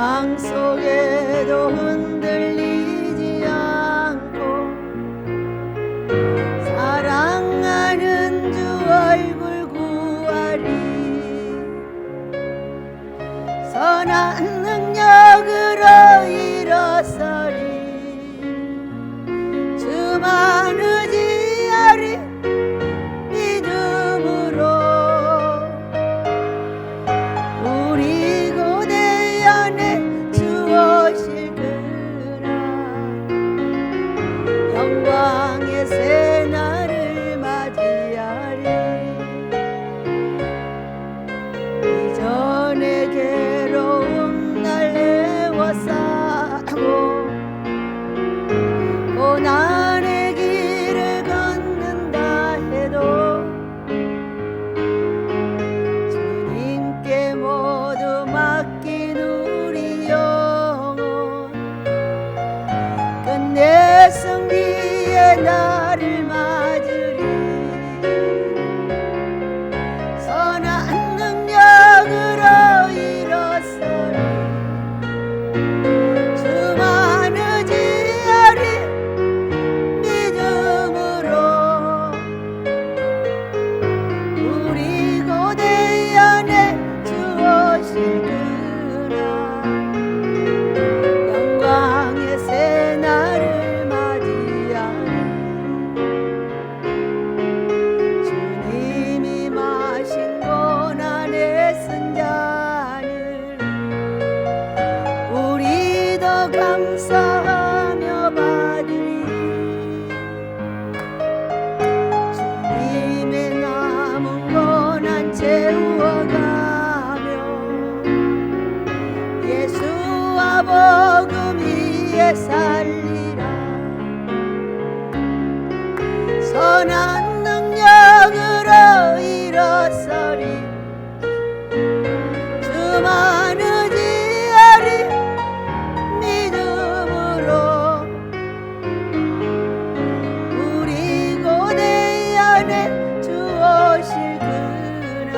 상황 속에도 흔들리지 않고 사랑하는 주 얼굴 구하리. 선한 능력으로 일어서리. 주만 의지하리. 믿음으로 우리 고대 안에 주 오실 그날 영광의 새날을 맞이하리. 이전에 괴로운 날 애워싸고 고난의 길을 걷는다 해도 주님께 모두 맡긴 우리 영혼 끝내 승리의 날을 맞으리. 선한 능력으로 일어서리. 주만 의지하리. 믿음으로 우리 고대 안에 주 오실 그날 영광의 새날을 맞이하리. 주님이 마신 고난의 쓴 잔을 우리도 감사하며 받으리. 주님의 남은 고난 채워가며 예수와 복음 위에 살리라. 선한 능력으로 일어서리. 주만 의지하리. 믿음으로 우리 고대 안에 주 오실 그날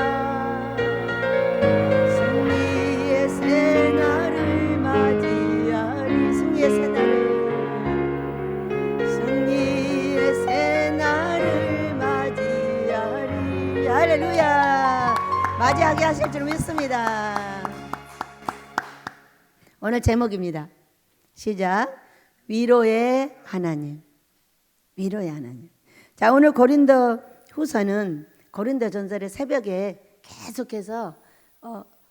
승리의 새날을 맞이하리. 승리의 새날을 맞이하리. 할렐루야. 맞이하게 하실 줄 믿습니다. 오늘 제목입니다. 시작. 위로의 하나님. 위로의 하나님. 자, 오늘 고린도 후서는 고린도 전서를 새벽에 계속해서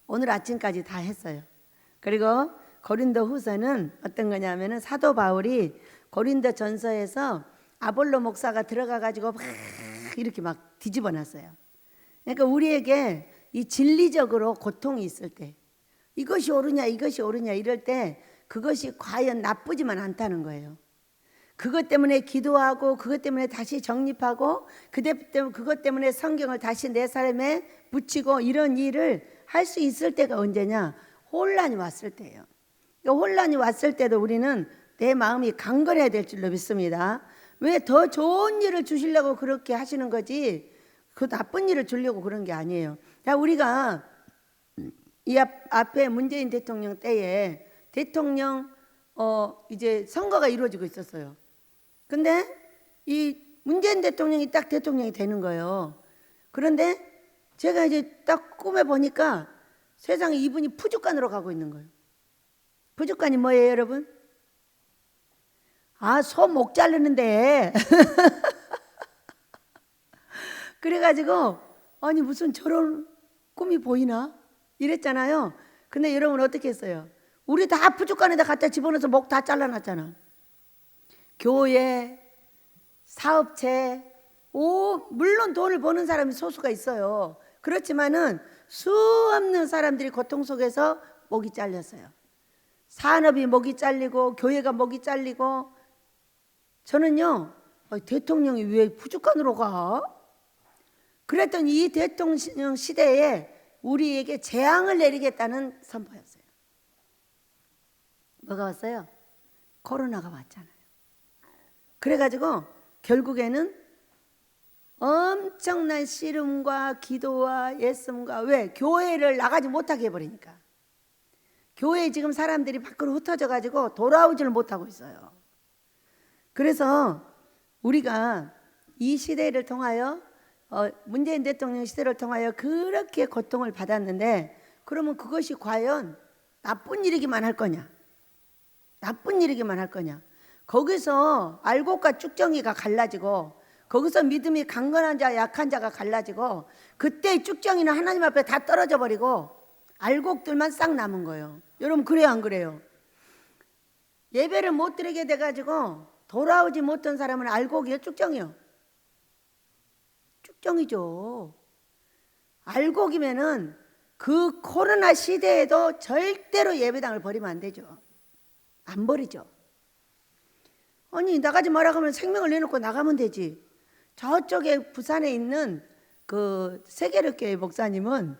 오늘 아침까지 다 했어요. 그리고 고린도 후서는 어떤 거냐면은 사도 바울이 고린도 전서에서 아볼로 목사가 들어가 가지고 막 이렇게 막 뒤집어 놨어요. 그러니까 우리에게 이 진리적으로 고통이 있을 때 이것이 옳으냐 이것이 옳으냐 이럴 때 그것이 과연 나쁘지만 않다는 거예요. 그것 때문에 기도하고 그것 때문에 다시 정립하고 그것 때문에 성경을 다시 내 삶에 붙이고 이런 일을 할 수 있을 때가 언제냐? 혼란이 왔을 때예요. 혼란이 왔을 때도 우리는 내 마음이 강건해야 될 줄로 믿습니다. 왜 더 좋은 일을 주시려고 그렇게 하시는 거지 그 나쁜 일을 주려고 그런 게 아니에요. 자, 우리가 이 앞에 문재인 대통령 때에 대통령 이제 선거가 이루어지고 있었어요. 근데 이 문재인 대통령이 딱 대통령이 되는 거예요. 그런데 제가 이제 딱 꿈에 보니까 세상에 이분이 푸주간으로 가고 있는 거예요. 푸주간이 뭐예요, 여러분? 소 목 자르는데. 그래가지고 아니 무슨 저런 꿈이 보이나? 이랬잖아요. 근데 여러분 어떻게 했어요? 우리 다 푸주간에다 갖다 집어넣어서 목 다 잘라놨잖아. 교회, 사업체, 물론 돈을 버는 사람이 소수가 있어요. 그렇지만은 수 없는 사람들이 고통 속에서 목이 잘렸어요. 산업이 목이 잘리고 교회가 목이 잘리고. 저는요, 대통령이 왜 푸주간으로 가? 그랬더니 이 대통령 시대에 우리에게 재앙을 내리겠다는 선포였어요. 뭐가 왔어요? 코로나가 왔잖아요. 그래가지고 결국에는 엄청난 씨름과 기도와 예씀과 왜? 교회를 나가지 못하게 해버리니까. 교회에 지금 사람들이 밖으로 흩어져 가지고 돌아오지를 못하고 있어요. 그래서 우리가 이 시대를 통하여 문재인 대통령 시대를 통하여 그렇게 고통을 받았는데, 그러면 그것이 과연 나쁜 일이기만 할 거냐? 나쁜 일이기만 할 거냐? 거기서 알곡과 쭉정이가 갈라지고, 거기서 믿음이 강건한 자 약한 자가 갈라지고, 그때 쭉정이는 하나님 앞에 다 떨어져 버리고 알곡들만 싹 남은 거예요. 여러분 그래요 안 그래요? 예배를 못 드리게 돼가지고 돌아오지 못한 사람은 알곡이요 쭉정이요? 쭉정이죠. 알곡이면은 그 코로나 시대에도 절대로 예배당을 버리면 안 되죠. 안 버리죠. 아니 나가지 말라고 하면 생명을 내놓고 나가면 되지. 저쪽에 부산에 있는 그 세계력교회 목사님은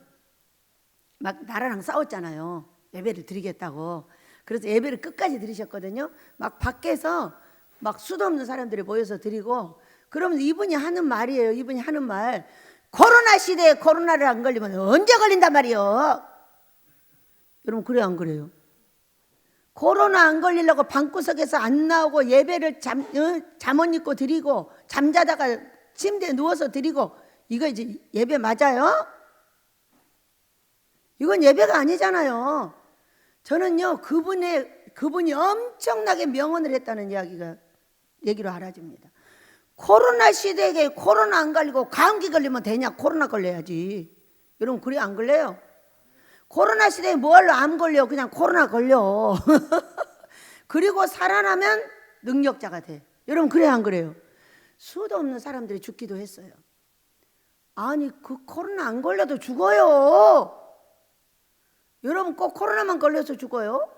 막 나라랑 싸웠잖아요. 예배를 드리겠다고. 그래서 예배를 끝까지 드리셨거든요. 막 밖에서 막 수도 없는 사람들이 모여서 드리고, 그러면 이분이 하는 말이에요. 이분이 하는 말, 코로나 시대에 코로나를 안 걸리면 언제 걸린단 말이에요. 여러분 그래요 안 그래요? 코로나 안 걸리려고 방구석에서 안 나오고 예배를 잠옷 입고 드리고, 잠자다가 침대에 누워서 드리고, 이거 이제 예배 맞아요? 이건 예배가 아니잖아요. 저는요 그분이 엄청나게 명언을 했다는 얘기로 알아집니다. 코로나 시대에 코로나 안 걸리고 감기 걸리면 되냐? 코로나 걸려야지. 여러분 그래 안 걸려요? 코로나 시대에 뭐할로 암 걸려? 그냥 코로나 걸려. 그리고 살아나면 능력자가 돼. 여러분 그래 안 그래요? 수도 없는 사람들이 죽기도 했어요. 아니 그 코로나 안 걸려도 죽어요. 여러분 꼭 코로나만 걸려서 죽어요?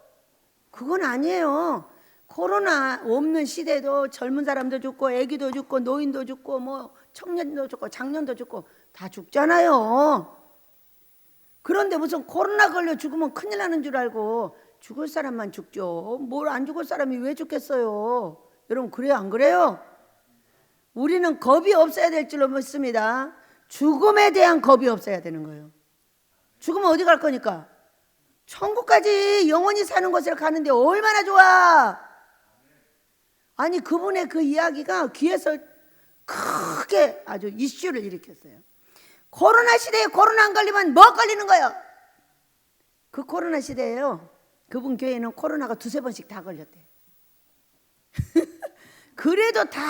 그건 아니에요. 코로나 없는 시대도 젊은 사람도 죽고 애기도 죽고 노인도 죽고 뭐 청년도 죽고 장년도 죽고 다 죽잖아요. 그런데 무슨 코로나 걸려 죽으면 큰일 나는 줄 알고 죽을 사람만 죽죠. 뭘 안 죽을 사람이 왜 죽겠어요? 여러분 그래요 안 그래요? 우리는 겁이 없어야 될 줄로 믿습니다. 죽음에 대한 겁이 없어야 되는 거예요. 죽으면 어디 갈 거니까? 천국까지 영원히 사는 곳을 가는데 얼마나 좋아. 아니 그분의 그 이야기가 귀에서 크게 아주 이슈를 일으켰어요. 코로나 시대에 코로나 안 걸리면 뭐 걸리는 거예요? 그 코로나 시대에요, 그분 교회는 코로나가 2-3번씩 다 걸렸대. 그래도 다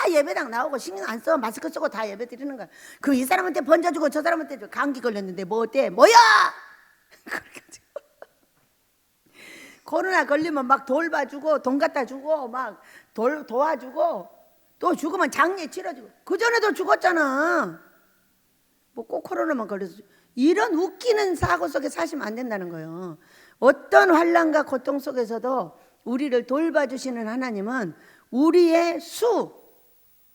예배당 나오고 신경 안 써. 마스크 쓰고 다 예배 드리는 거야. 그 이 사람한테 번져주고 저 사람한테 감기 걸렸는데 뭐 어때? 뭐야? 그렇게 코로나 걸리면 막 돌봐주고 돈 갖다 주고 막 도와주고, 또 죽으면 장례 치러주고. 그전에도 죽었잖아. 뭐 꼭 코로나만 걸려서. 이런 웃기는 사고 속에 사시면 안 된다는 거예요. 어떤 환난과 고통 속에서도 우리를 돌봐주시는 하나님은 우리의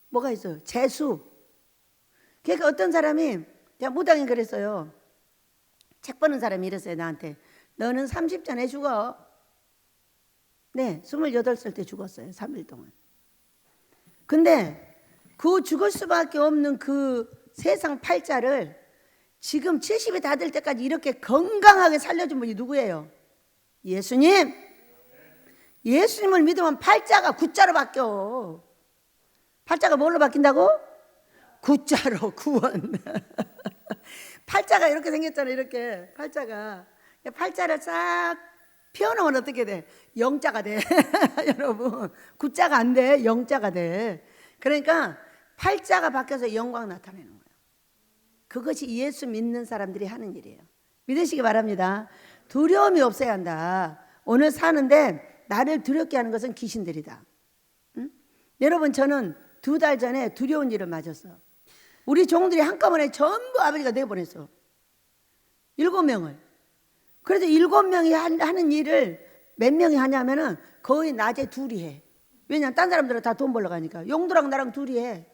뭐가 있어요? 재수. 그러니까 어떤 사람이, 제가 무당이 그랬어요. 책 보는 사람이 이랬어요 나한테. 너는 30전에 죽어. 네, 28살 때 죽었어요. 3일 동안. 근데 그 죽을 수밖에 없는 그 세상 팔자를 지금 70이 다 될 때까지 이렇게 건강하게 살려준 분이 누구예요? 예수님. 예수님을 믿으면 팔자가 구자로 바뀌어. 팔자가 뭘로 바뀐다고? 구자로. 구원. 팔자가 이렇게 생겼잖아요. 이렇게 팔자를 싹 피워놓으면 어떻게 돼? 영자가 돼. 여러분 구자가 안 돼. 영자가 돼. 그러니까 팔자가 바뀌어서 영광 나타내는 거예요. 그것이 예수 믿는 사람들이 하는 일이에요. 믿으시기 바랍니다. 두려움이 없어야 한다. 오늘 사는데 나를 두렵게 하는 것은 귀신들이다. 응? 여러분 저는 2달 전에 두려운 일을 맞았어. 우리 종들이 한꺼번에 전부 아버지가 내보냈어. 7명을. 그래서 7명이 하는 일을 몇 명이 하냐면은 거의 낮에 둘이 해. 왜냐면 딴 사람들은 다 돈 벌러 가니까. 용도랑 나랑 둘이 해.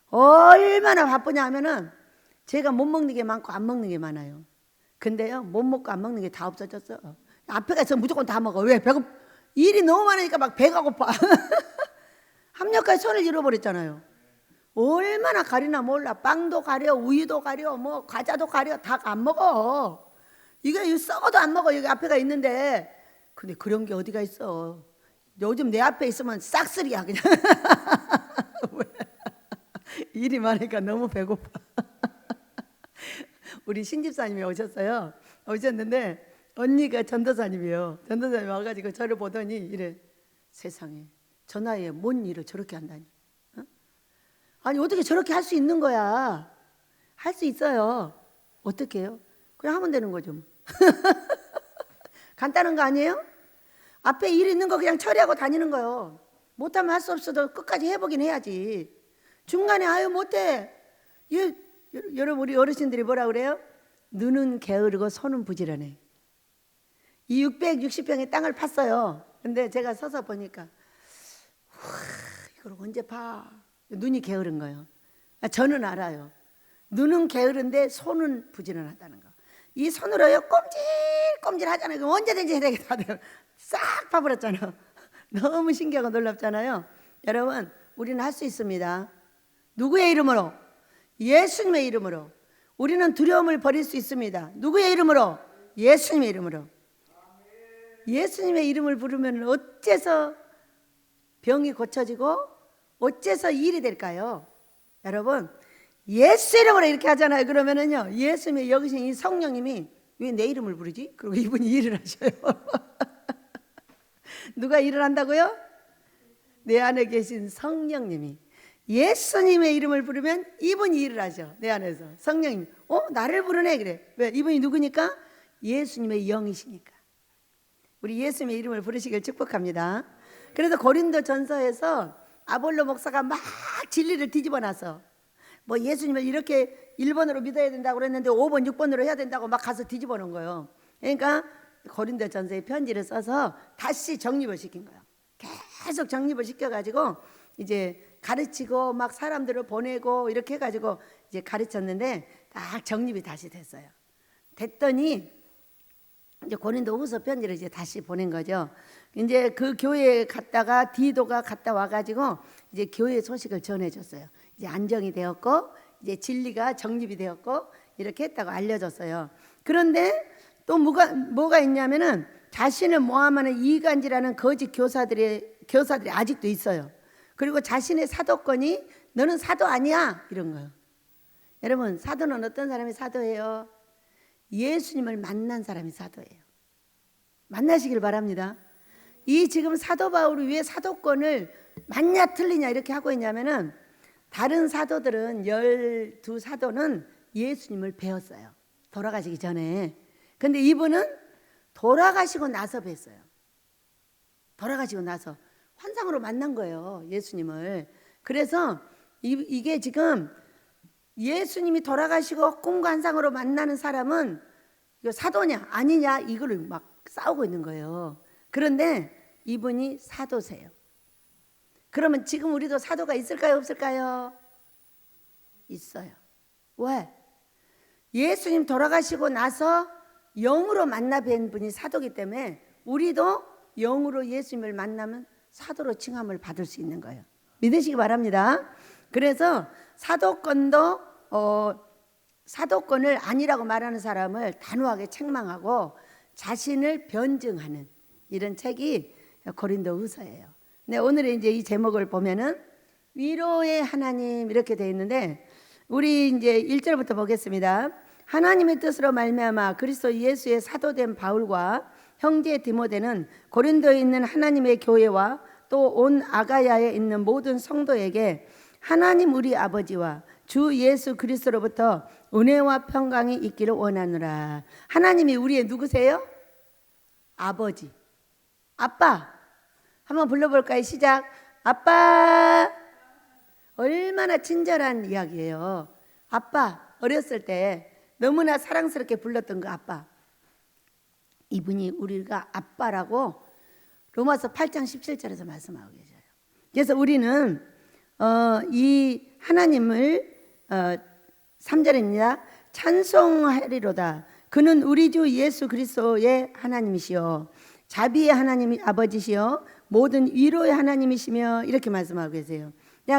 얼마나 바쁘냐 하면은 제가 못 먹는 게 많고 안 먹는 게 많아요. 근데요 못 먹고 안 먹는 게 다 없어졌어. 앞에 가서 무조건 다 먹어. 왜? 일이 너무 많으니까 막 배가 고파. 합력까지 손을 잃어버렸잖아요. 얼마나 가리나 몰라. 빵도 가려, 우유도 가려, 뭐 과자도 가려, 다 안 먹어. 이게 썩어도 안 먹어. 여기 앞에가 있는데. 근데 그런 게 어디가 있어. 요즘 내 앞에 있으면 싹쓸이야 그냥. 일이 많으니까 너무 배고파. 우리 신집사님이 오셨어요. 오셨는데 언니가 전도사님이에요. 전도사님이 와가지고 저를 보더니 이래, 세상에 저 나이에 뭔 일을 저렇게 한다니. 어? 아니 어떻게 저렇게 할 수 있는 거야. 할 수 있어요. 어떻게 해요? 그냥 하면 되는 거죠. 간단한 거 아니에요? 앞에 일 있는 거 그냥 처리하고 다니는 거요. 못하면 할 수 없어도 끝까지 해보긴 해야지. 중간에 아유 못해. 여러분 우리 어르신들이 뭐라 그래요? 눈은 게으르고 손은 부지런해. 이 660평의 땅을 팠어요. 근데 제가 서서 보니까 이걸 언제 파? 눈이 게으른 거예요. 저는 알아요. 눈은 게으른데 손은 부지런하다는 거. 이 손으로요 꼼질꼼질 하잖아요. 그럼 언제든지 해내게 다 돼요. 싹 파버렸잖아요. 너무 신기하고 놀랍잖아요. 여러분 우리는 할 수 있습니다. 누구의 이름으로? 예수님의 이름으로. 우리는 두려움을 버릴 수 있습니다. 누구의 이름으로? 예수님의 이름으로. 예수님의 이름을 부르면 어째서 병이 고쳐지고 어째서 일이 될까요? 여러분 예수 이름으로 이렇게 하잖아요. 그러면은요 예수님의 여기신 이 성령님이 왜 내 이름을 부르지? 그리고 이분이 일을 하셔요. 누가 일을 한다고요? 내 안에 계신 성령님이. 예수님의 이름을 부르면 이분이 일을 하죠. 내 안에서 성령님. 나를 부르네 그래. 왜? 이분이 누구니까? 예수님의 영이시니까. 우리 예수님의 이름을 부르시길 축복합니다. 그래서 고린도 전서에서 아볼로 목사가 막 진리를 뒤집어 놔서 뭐 예수님을 이렇게 1번으로 믿어야 된다고 그랬는데 5번, 6번으로 해야 된다고 막 가서 뒤집어 놓은 거예요. 그러니까 고린도 전서에 편지를 써서 다시 정립을 시킨 거예요. 계속 정립을 시켜가지고 이제 가르치고 막 사람들을 보내고 이렇게 해가지고 이제 가르쳤는데 딱 정립이 다시 됐어요. 됐더니 이제 고린도 후서 편지를 이제 다시 보낸 거죠. 이제 그 교회에 갔다가 디도가 갔다 와가지고 이제 교회 소식을 전해줬어요. 이제 안정이 되었고 이제 진리가 정립이 되었고 이렇게 했다고 알려줬어요. 그런데 또 뭐가 있냐면은 자신을 모함하는 이간질하는 거짓 교사들이 아직도 있어요. 그리고 자신의 사도권이 너는 사도 아니야 이런 거예요. 여러분 사도는 어떤 사람이 사도예요? 예수님을 만난 사람이 사도예요. 만나시길 바랍니다. 이 지금 사도 바울이 왜 사도권을 맞냐 틀리냐 이렇게 하고 있냐면은 다른 사도들은 12사도는 예수님을 배웠어요. 돌아가시기 전에. 근데 이분은 돌아가시고 나서 뵀어요. 돌아가시고 나서 환상으로 만난 거예요. 예수님을. 그래서 이게 지금 예수님이 돌아가시고 꿈과 환상으로 만나는 사람은 이거 사도냐 아니냐 이거를 막 싸우고 있는 거예요. 그런데 이분이 사도세요. 그러면 지금 우리도 사도가 있을까요 없을까요? 있어요. 왜? 예수님 돌아가시고 나서 영으로 만나 뵌 분이 사도기 때문에 우리도 영으로 예수님을 만나면 사도로 칭함을 받을 수 있는 거예요. 믿으시기 바랍니다. 그래서 사도권을 아니라고 말하는 사람을 단호하게 책망하고 자신을 변증하는 이런 책이 고린도 후서예요. 네, 오늘의 이제 이 제목을 보면은 위로의 하나님 이렇게 되어 있는데 우리 이제 1절부터 보겠습니다. 하나님의 뜻으로 말미암아 그리스도 예수의 사도된 바울과 형제 디모데는 고린도에 있는 하나님의 교회와 또 온 아가야에 있는 모든 성도에게 하나님 우리 아버지와 주 예수 그리스도로부터 은혜와 평강이 있기를 원하노라. 하나님이 우리의 누구세요? 아버지, 아빠. 한번 불러볼까요? 시작. 아빠. 얼마나 친절한 이야기예요. 아빠. 어렸을 때 너무나 사랑스럽게 불렀던 그 아빠. 이분이 우리가 아빠라고 로마서 8장 17절에서 말씀하고 계셔요. 그래서 우리는 이 하나님을 3절입니다. 찬송하리로다. 그는 우리 주 예수 그리스도의 하나님이시요 자비의 하나님 아버지시요 모든 위로의 하나님이시며 이렇게 말씀하고 계세요.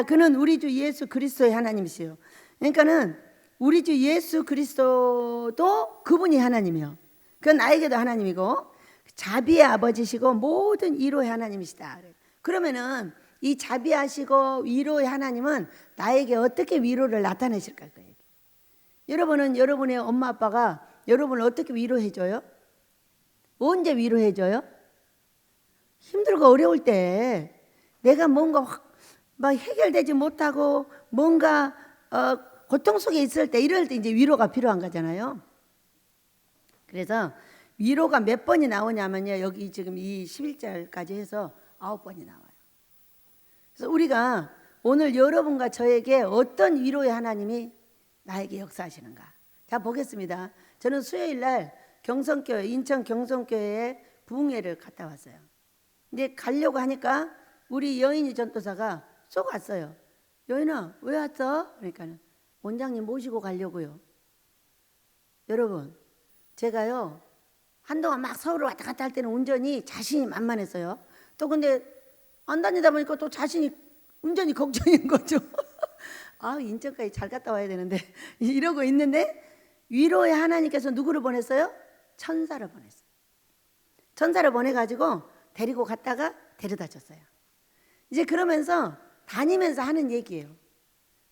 그는 우리 주 예수 그리스도의 하나님이시요. 그러니까는 우리 주 예수 그리스도도 그분이 하나님이요. 그건 나에게도 하나님이고 자비의 아버지시고 모든 위로의 하나님이시다. 그러면은 이 자비하시고 위로의 하나님은 나에게 어떻게 위로를 나타내실까? 여러분은 여러분의 엄마 아빠가 여러분을 어떻게 위로해줘요? 언제 위로해줘요? 힘들고 어려울 때 내가 뭔가 막 해결되지 못하고 뭔가 고통 속에 있을 때 이럴 때 이제 위로가 필요한 거잖아요. 그래서 위로가 몇 번이 나오냐면요. 여기 지금 이 11절까지 해서 9번이 나와요. 그래서 우리가 오늘 여러분과 저에게 어떤 위로의 하나님이 나에게 역사하시는가. 자, 보겠습니다. 저는 수요일 날 경성교회, 인천 경성교회에 부흥회를 갔다 왔어요. 이제 가려고 하니까 우리 여인이 전도사가 쏙 왔어요. 여인아, 왜 왔어? 그러니까 원장님 모시고 가려고요. 여러분, 제가요 한동안 막 서울을 왔다 갔다 할 때는 운전이 자신이 만만했어요. 또 근데 안 다니다 보니까 또 자신이 운전이 걱정인 거죠. 아, 인천까지 잘 갔다 와야 되는데 이러고 있는데 위로의 하나님께서 누구를 보냈어요? 천사를 보냈어요. 천사를 보내가지고 데리고 갔다가 데려다 줬어요. 이제 그러면서 다니면서 하는 얘기예요.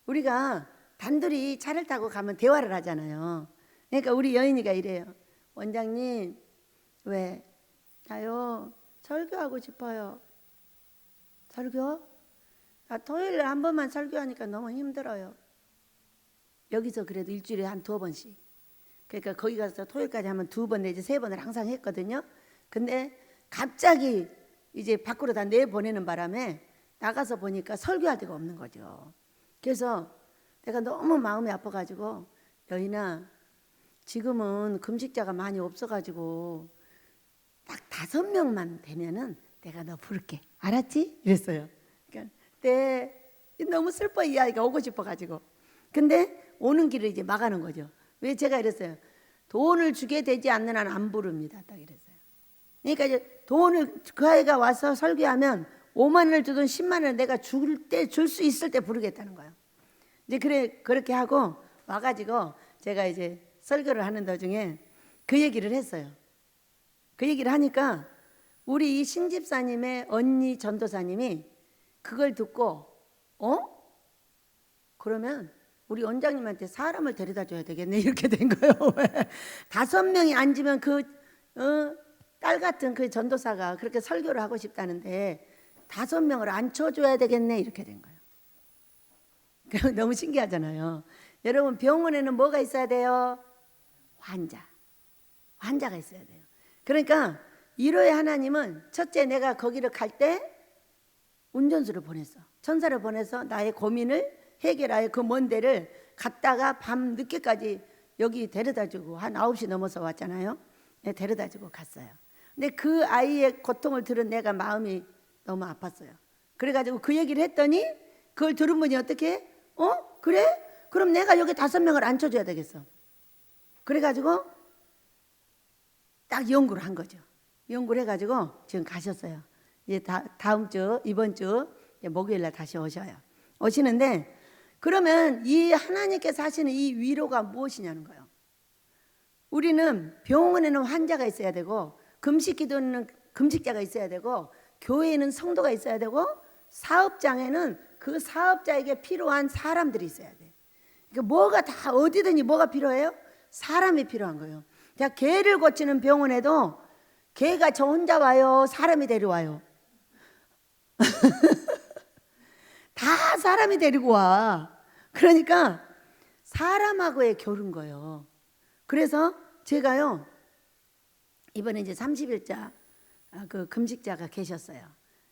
우리가 단둘이 차를 타고 가면 대화를 하잖아요. 그러니까 우리 여인이가 이래요. 원장님, 왜? 나요 설교하고 싶어요. 설교? 나 토요일에 한 번만 설교하니까 너무 힘들어요. 여기서 그래도 일주일에 한 2번씩. 그러니까 거기 가서 토요일까지 하면 2번 내지 3번을 항상 했거든요. 근데 갑자기 이제 밖으로 다 내보내는 바람에 나가서 보니까 설교할 데가 없는 거죠. 그래서 내가 너무 마음이 아파가지고 여인아, 지금은 금식자가 많이 없어가지고 딱 5명만 되면은 내가 너 부를게. 알았지? 이랬어요. 그러니까 네, 너무 슬퍼. 이 아이가 오고 싶어가지고. 근데 오는 길을 이제 막아놓은 거죠. 왜? 제가 이랬어요. 돈을 주게 되지 않는 한 안 부릅니다. 딱 이랬어요. 그러니까 이제 돈을 그 아이가 와서 설교하면 5만 원을 주든 10만 원을 내가 줄 수 있을 때 부르겠다는 거예요. 이제 그렇게 하고 와가지고 제가 이제 설교를 하는 도중에 그 얘기를 했어요. 그 얘기를 하니까 우리 이 신집사님의 언니 전도사님이 그걸 듣고 그러면 우리 원장님한테 사람을 데려다 줘야 되겠네 이렇게 된 거예요. 5명이 앉으면 그 딸 같은 그 전도사가 그렇게 설교를 하고 싶다는데 5명을 앉혀줘야 되겠네 이렇게 된 거예요. 너무 신기하잖아요. 여러분, 병원에는 뭐가 있어야 돼요? 환자가 있어야 돼요. 그러니까 위로의 하나님은 첫째, 내가 거기를 갈 때 운전수를 보냈어. 천사를 보내서 나의 고민을 해결하여 그 먼 데를 갔다가 밤 늦게까지 여기 데려다주고 한 9시 넘어서 왔잖아요. 네, 데려다주고 갔어요. 근데 그 아이의 고통을 들은 내가 마음이 너무 아팠어요. 그래가지고 그 얘기를 했더니 그걸 들은 분이 어떻게 그래? 그럼 내가 여기 5명을 앉혀줘야 되겠어. 그래가지고 딱 연구를 한 거죠. 연구를 해가지고 지금 가셨어요. 이제 다음 주, 이번 주 목요일날 다시 오시는데, 그러면 이 하나님께서 하시는 이 위로가 무엇이냐는 거예요. 우리는 병원에는 환자가 있어야 되고, 금식기도는 금식자가 있어야 되고, 교회에는 성도가 있어야 되고, 사업장에는 그 사업자에게 필요한 사람들이 있어야 돼. 그러니까 뭐가 다 어디든지 뭐가 필요해요? 사람이 필요한 거예요. 자, 개를 고치는 병원에도 개가 저 혼자 와요? 사람이 데려와요? 다 사람이 데리고 와. 그러니까 사람하고의 교류인 거예요. 그래서 제가요 이번에 이제 30일자 그 금식자가 계셨어요.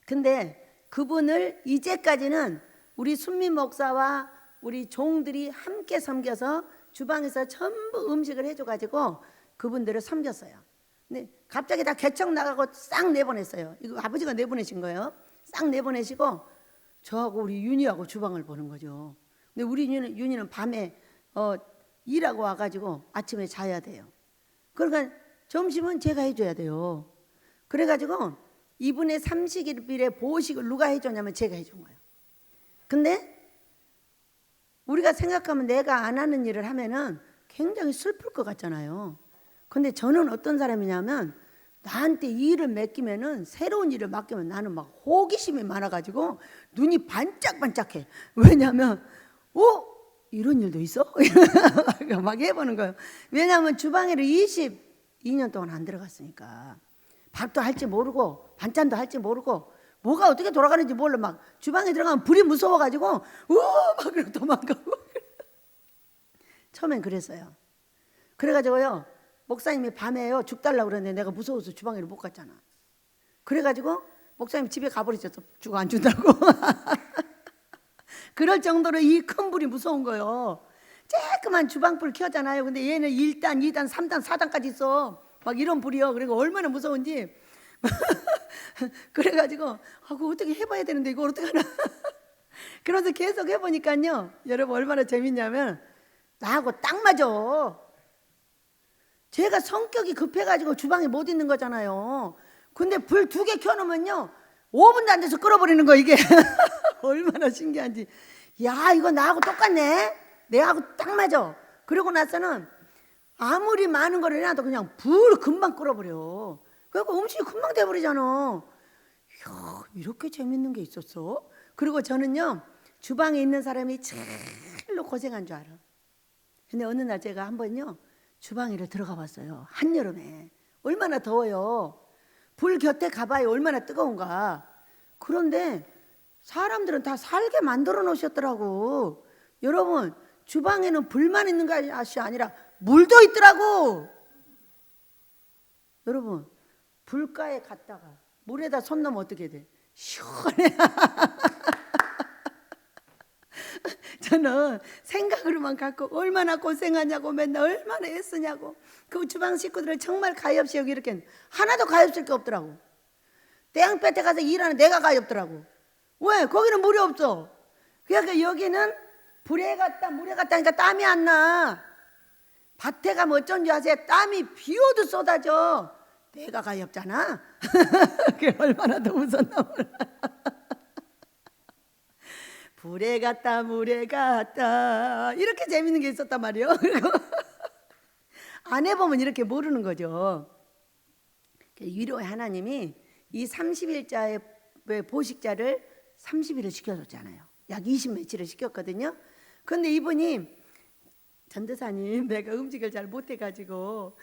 근데 그분을 이제까지는 우리 순민 목사와 우리 종들이 함께 섬겨서 주방에서 전부 음식을 해줘가지고 그분들을 섬겼어요. 근데 갑자기 다 개척 나가고 싹 내보냈어요. 이거 아버지가 내보내신 거예요. 싹 내보내시고 저하고 우리 윤희하고 주방을 보는 거죠. 근데 우리 윤희는 밤에 일하고 와가지고 아침에 자야 돼요. 그러니까 점심은 제가 해줘야 돼요. 그래가지고 이분의 30일의 보식을 누가 해줬냐면 제가 해준 거예요. 근데 우리가 생각하면 내가 안 하는 일을 하면은 굉장히 슬플 것 같잖아요. 근데 저는 어떤 사람이냐면 나한테 일을 맡기면은 새로운 일을 맡기면 나는 막 호기심이 많아가지고 눈이 반짝반짝해. 왜냐하면 이런 일도 있어? 막 해보는 거예요. 왜냐하면 주방에를 22년 동안 안 들어갔으니까 밥도 할지 모르고 반찬도 할지 모르고 뭐가 어떻게 돌아가는지 몰라. 막 주방에 들어가면 불이 무서워가지고 막 그러고 도망가고 처음엔 그랬어요. 그래가지고요 목사님이 밤에요 죽 달라고 그러는데 내가 무서워서 주방에를 못 갔잖아. 그래가지고 목사님 집에 가버리셨어. 죽 안 준다고. 그럴 정도로 이 큰 불이 무서운 거예요. 쬐끄만 주방불 켜잖아요. 근데 얘는 1단, 2단, 3단, 4단까지 있어. 막 이런 불이요. 그리고 얼마나 무서운지. 그래가지고 그거 어떻게 해봐야 되는데 이거 어떻게 하나. 그래서 계속 해보니까요 여러분 얼마나 재밌냐면 나하고 딱 맞아. 제가 성격이 급해가지고 주방에 못 있는 거잖아요. 근데 불 2개 켜놓으면요 5분도 안 돼서 끓어버리는 거 이게. 얼마나 신기한지. 야 이거 나하고 똑같네. 내하고 딱 맞아. 그러고 나서는 아무리 많은 거를 해놔도 그냥 불 금방 끓어버려. 그러니까 음식이 금방 돼버리잖아. 이야, 이렇게 재밌는 게 있었어. 그리고 저는요 주방에 있는 사람이 제일로 고생한 줄 알아. 근데 어느 날 제가 한번요 주방에를 들어가 봤어요. 한여름에 얼마나 더워요. 불 곁에 가봐야 얼마나 뜨거운가. 그런데 사람들은 다 살게 만들어 놓으셨더라고. 여러분 주방에는 불만 있는 것이 아니라 물도 있더라고. 여러분 불가에 갔다가 물에다 손 넣으면 어떻게 돼? 시원해. 저는 생각으로만 갖고 얼마나 고생하냐고 맨날 얼마나 애쓰냐고. 그 주방 식구들을 정말 가엾이 여기 이렇게 하나도 가엾을 게 없더라고. 땡볕에 가서 일하는 내가 가엾더라고. 왜? 거기는 물이 없어. 그러니까 여기는 물에 갔다 하니까 땀이 안 나. 밭에 가면 어쩐지 아세요? 땀이 비 오도 쏟아져. 내가 가엾잖아. 그게 얼마나 더 무섭나 몰라. 불에 갔다 물에 갔다 이렇게 재밌는 게 있었단 말이에요. 그리고 안 해보면 이렇게 모르는 거죠. 위로의 하나님이 이 30일자의 보식자를 30일을 시켜줬잖아요. 약 20 며칠을 시켰거든요. 그런데 이분이 전도사님 내가 음식을 잘 못해가지고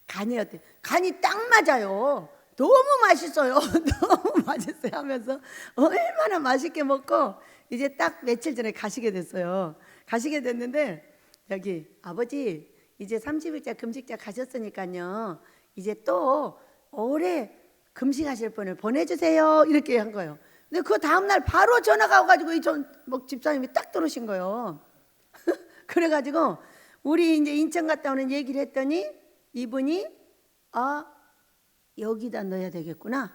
간이 어때? 간이 딱 맞아요. 너무 맛있어요. 너무 맛있어요 하면서 얼마나 맛있게 먹고 이제 딱 며칠 전에 가시게 됐어요. 가시게 됐는데 여기 아버지 이제 30일자 금식자 가셨으니까요. 이제 또 오래 금식하실 분을 보내주세요. 이렇게 한 거예요. 근데 그 다음날 바로 전화가 와가지고 이 집사님이 딱 들어오신 거예요. 그래가지고 우리 이제 인천 갔다 오는 얘기를 했더니 이분이 여기다 넣어야 되겠구나.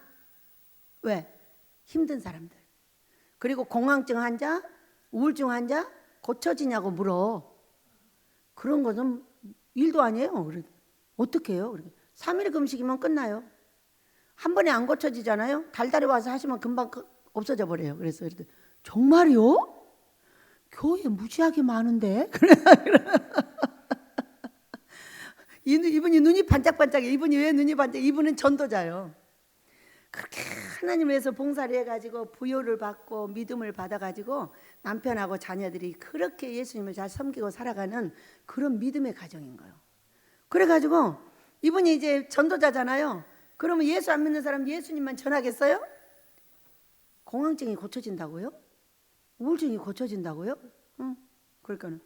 왜? 힘든 사람들. 그리고 공황증 환자, 우울증 환자 고쳐지냐고 물어. 그런 것은 일도 아니에요. 어떻게 해요? 3일 금식이면 끝나요. 한 번에 안 고쳐지잖아요. 달달이 와서 하시면 금방 없어져 버려요. 그래서 정말요? 교회 무지하게 많은데? 이분이 눈이 반짝반짝해. 이분이 왜 눈이 반짝? 이분은 전도자요. 그렇게 하나님 위해서 봉사를 해가지고 부요를 받고 믿음을 받아가지고 남편하고 자녀들이 그렇게 예수님을 잘 섬기고 살아가는 그런 믿음의 가정인 거예요. 그래가지고 이분이 이제 전도자잖아요. 그러면 예수 안 믿는 사람 예수님만 전하겠어요? 공황증이 고쳐진다고요? 우울증이 고쳐진다고요? 그러니까는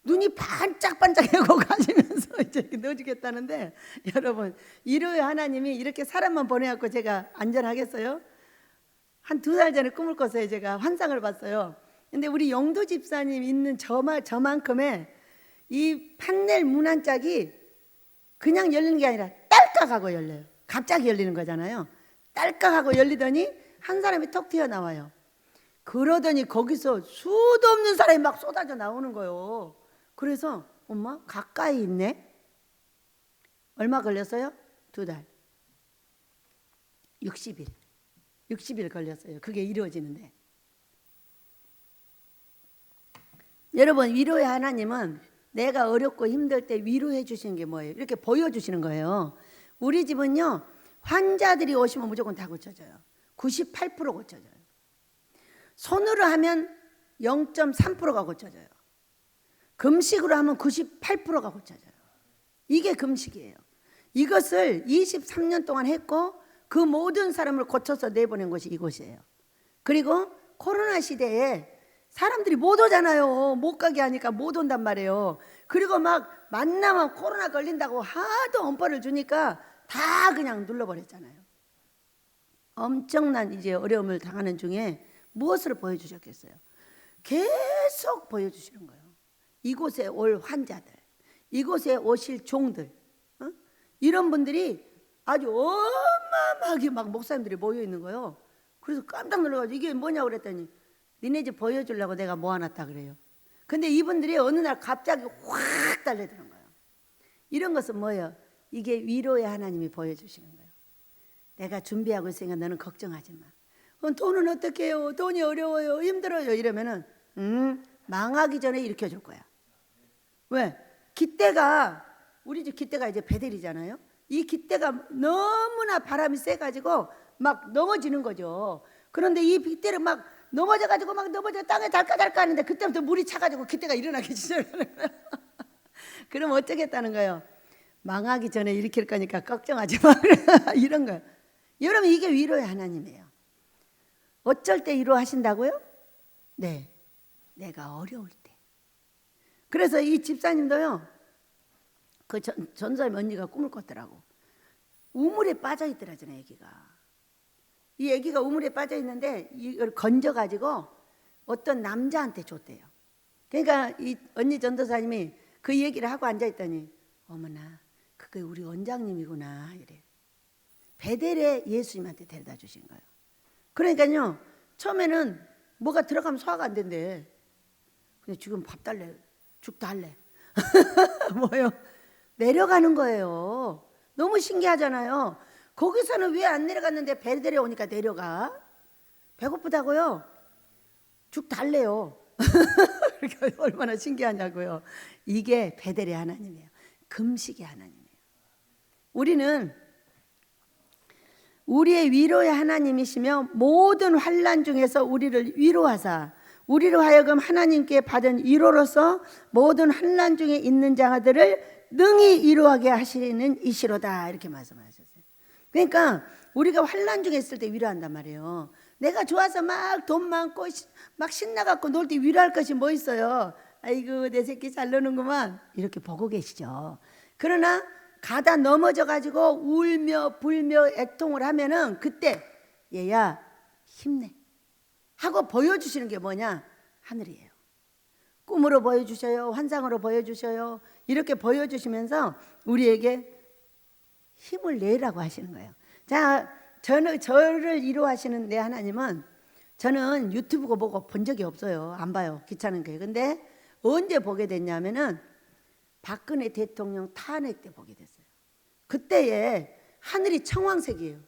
눈이 반짝반짝하고 가시면서 이제 넣어주겠다는데 여러분 일요일 하나님이 이렇게 사람만 보내갖고 제가 안전하겠어요? 한 2달 전에 꿈을 꿨어요. 제가 환상을 봤어요. 근데 우리 영도 집사님 있는 저만큼의 이 판넬 문 한 짝이 그냥 열리는 게 아니라 딸깍 하고 열려요. 갑자기 열리는 거잖아요. 딸깍 하고 열리더니 한 사람이 턱 튀어나와요. 그러더니 거기서 수도 없는 사람이 막 쏟아져 나오는 거예요. 그래서 엄마 가까이 있네. 얼마 걸렸어요? 2달. 60일 걸렸어요. 그게 이루어지는데. 여러분 위로의 하나님은 내가 어렵고 힘들 때 위로해 주시는 게 뭐예요? 이렇게 보여주시는 거예요. 우리 집은요, 환자들이 오시면 무조건 다 고쳐져요. 98% 고쳐져요. 손으로 하면 0.3%가 고쳐져요. 금식으로 하면 98%가 고쳐져요. 이게 금식이에요. 이것을 23년 동안 했고 그 모든 사람을 고쳐서 내보낸 곳이 이곳이에요. 그리고 코로나 시대에 사람들이 못 오잖아요. 못 가게 하니까 못 온단 말이에요. 그리고 막 만나면 코로나 걸린다고 하도 엄포를 주니까 다 그냥 눌러버렸잖아요. 엄청난 이제 어려움을 당하는 중에 무엇을 보여주셨겠어요? 계속 보여주시는 거예요. 이곳에 올 환자들, 이곳에 오실 종들, 이런 분들이 아주 어마어마하게 막 목사님들이 모여 있는 거예요. 그래서 깜짝 놀라가지고 이게 뭐냐고 그랬더니 니네 집 보여주려고 내가 모아놨다 그래요. 근데 이분들이 어느 날 갑자기 확 달려드는 거예요. 이런 것은 뭐예요? 이게 위로의 하나님이 보여주시는 거예요. 내가 준비하고 있으니까 너는 걱정하지 마. 그럼 돈은 어떻게 해요? 돈이 어려워요. 힘들어요. 이러면은 망하기 전에 일으켜줄 거야. 왜? 깃대가 우리 집 깃대가 이제 베델이잖아요. 이 깃대가 너무나 바람이 세가지고 막 넘어지는 거죠. 그런데 이 깃대를 막 넘어져가지고 막 넘어져 땅에 달까달까 하는데 그때부터 물이 차가지고 깃대가 일어나기 시작하는 거예요. 그럼 어쩌겠다는 거예요? 망하기 전에 일으킬 거니까 걱정하지 마. 이런 거예요. 여러분 이게 위로의 하나님이에요. 어쩔 때 위로하신다고요? 네, 내가 어려울 때. 그래서 이 집사님도요, 그 전사님 언니가 꿈을 꿨더라고. 우물에 빠져 있더라잖아요, 애기가. 이 애기가 우물에 빠져 있는데 이걸 건져가지고 어떤 남자한테 줬대요. 그러니까 이 언니 전도사님이 그 얘기를 하고 앉아 있더니 어머나, 그게 우리 원장님이구나 이래. 베델에 예수님한테 데려다 주신 거예요. 그러니까요, 처음에는 뭐가 들어가면 소화가 안 된대. 근데 지금 밥 달래, 죽 달래. 뭐요? 내려가는 거예요. 너무 신기하잖아요. 거기서는 왜 안 내려갔는데 베델에 오니까 내려가? 배고프다고요? 죽 달래요. 그러니까 얼마나 신기하냐고요. 이게 베델의 하나님이에요. 금식의 하나님이에요. 우리는 우리의 위로의 하나님이시며 모든 환난 중에서 우리를 위로하사 우리로 하여금 하나님께 받은 위로로서 모든 환난 중에 있는 자들을 능히 위로하게 하시는 이시로다 이렇게 말씀하셨어요. 그러니까 우리가 환난 중에 있을 때 위로한단 말이에요. 내가 좋아서 막 돈 많고 막 신나갖고 놀 때 위로할 것이 뭐 있어요? 아이고 내 새끼 잘 노는구만 이렇게 보고 계시죠. 그러나 가다 넘어져가지고 울며 불며 애통을 하면은 그때 얘야 힘내 하고 보여주시는 게 뭐냐? 하늘이에요. 꿈으로 보여주셔요. 환상으로 보여주셔요. 이렇게 보여주시면서 우리에게 힘을 내라고 하시는 거예요. 자, 저를 위로하시는 내 하나님은 저는 유튜브 보고 본 적이 없어요. 안 봐요. 귀찮은 거예요. 근데 언제 보게 됐냐면은 박근혜 대통령 탄핵 때 보게 됐어요. 그때에 하늘이 청황색이에요.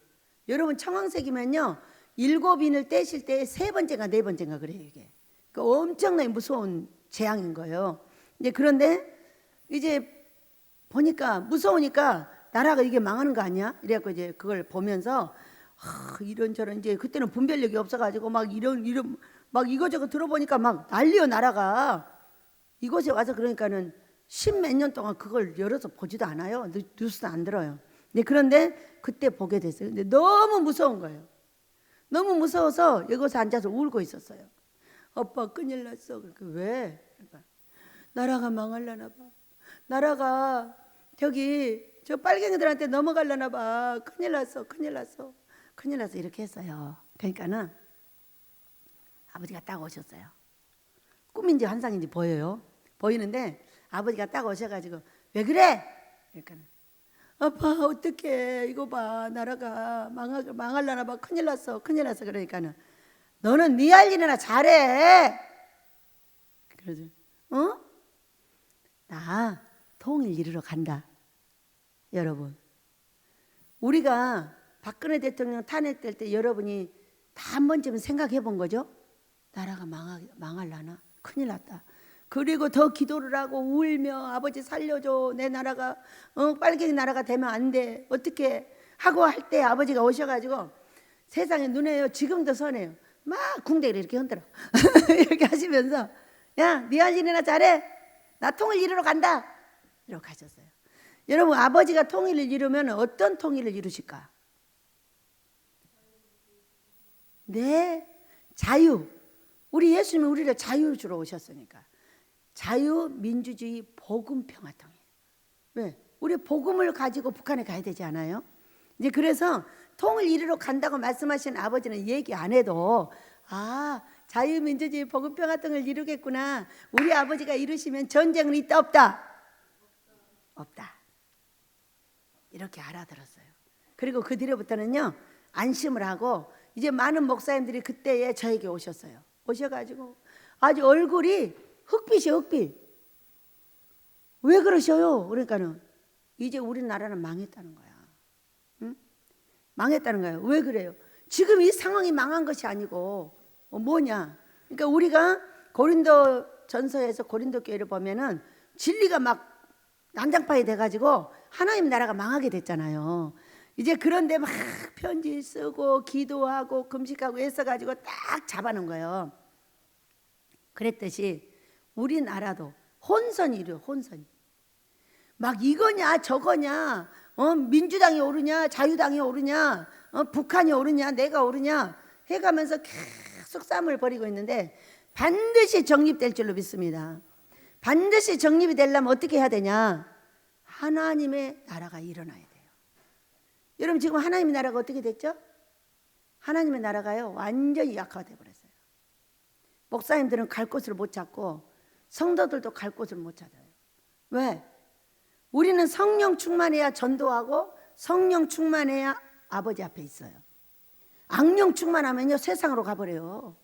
여러분 청황색이면요 7인을 떼실 때 3번째가 4번째가 그래요. 이게 그 엄청나게 무서운 재앙인 거예요. 이제 그런데 이제 보니까 무서우니까 나라가 이게 망하는 거 아니야? 이래갖고 이제 그걸 보면서 이런저런 이제 그때는 분별력이 없어가지고 막 이런 막 이거저거 들어보니까 막 난리요 나라가. 이곳에 와서 그러니까는 10몇 년 동안 그걸 열어서 보지도 않아요. 뉴스도 안 들어요. 그런데 그때 보게 됐어요. 근데 너무 무서운 거예요. 너무 무서워서 여기서 앉아서 울고 있었어요. 오빠 큰일 났어. 그러니까 왜? 그러니까 나라가 망하려나 봐. 나라가 저기 저 빨갱이들한테 넘어가려나 봐. 큰일 났어. 큰일 났어. 큰일 났어. 이렇게 했어요. 그러니까는 아버지가 딱 오셨어요. 꿈인지 환상인지 보여요. 보이는데 아버지가 딱 오셔가지고 왜 그래? 그러니까 아빠 어떡해 이거 봐 나라가 망하려나 봐. 큰일 났어. 큰일 났어. 그러니까는 너는 네 할 일이나 잘해. 그러죠. 어? 나 통일 이루러 간다. 여러분 우리가 박근혜 대통령 탄핵될 때 여러분이 다 한 번쯤은 생각해 본 거죠? 나라가 망하려나? 큰일 났다. 그리고 더 기도를 하고 울며 아버지 살려줘. 내 나라가 빨갱이 나라가 되면 안 돼. 어떻게 하고 할 때 아버지가 오셔가지고 세상에 눈에요. 지금도 선해요. 막 궁대를 이렇게 흔들어. 이렇게 하시면서 야, 네 할 일이나 잘해. 나 통일 이루러 간다. 이렇게 하셨어요. 여러분 아버지가 통일을 이루면 어떤 통일을 이루실까? 네, 자유. 우리 예수님은 우리를 자유 주러 오셨으니까. 자유, 민주주의, 복음, 평화통일. 왜? 우리 복음을 가지고 북한에 가야 되지 않아요? 이제 그래서 통일 이루러 간다고 말씀하신 아버지는 얘기 안 해도 자유, 민주주의, 복음, 평화통일 이루겠구나. 우리 아버지가 이루시면 전쟁은 있다 없다? 없다. 이렇게 알아들었어요. 그리고 그 뒤로부터는요 안심을 하고 이제 많은 목사님들이 그때에 저에게 오셨어요. 오셔가지고 아주 얼굴이 흑빛이 흑빛. 왜 그러셔요? 그러니까는 이제 우리나라는 망했다는 거야. 응? 망했다는 거예요. 왜 그래요? 지금 이 상황이 망한 것이 아니고 뭐냐? 그러니까 우리가 고린도 전서에서 고린도 교회를 보면은 진리가 막 난장판이 돼가지고 하나님 나라가 망하게 됐잖아요. 이제 그런데 막 편지 쓰고 기도하고 금식하고 애써가지고 딱 잡아놓은 거예요. 그랬듯이 우리나라도 혼선이 이래요. 혼선이. 막 이거냐 저거냐 민주당이 오르냐 자유당이 오르냐 북한이 오르냐 내가 오르냐 해가면서 계속 싸움을 벌이고 있는데 반드시 정립될 줄로 믿습니다. 반드시 정립이 되려면 어떻게 해야 되냐? 하나님의 나라가 일어나야 돼요. 여러분 지금 하나님의 나라가 어떻게 됐죠? 하나님의 나라가요 완전히 약화돼 버렸어요. 목사님들은 갈 곳을 못 찾고 성도들도 갈 곳을 못 찾아요. 왜? 우리는 성령 충만해야 전도하고 성령 충만해야 아버지 앞에 있어요. 악령 충만하면요 세상으로 가버려요.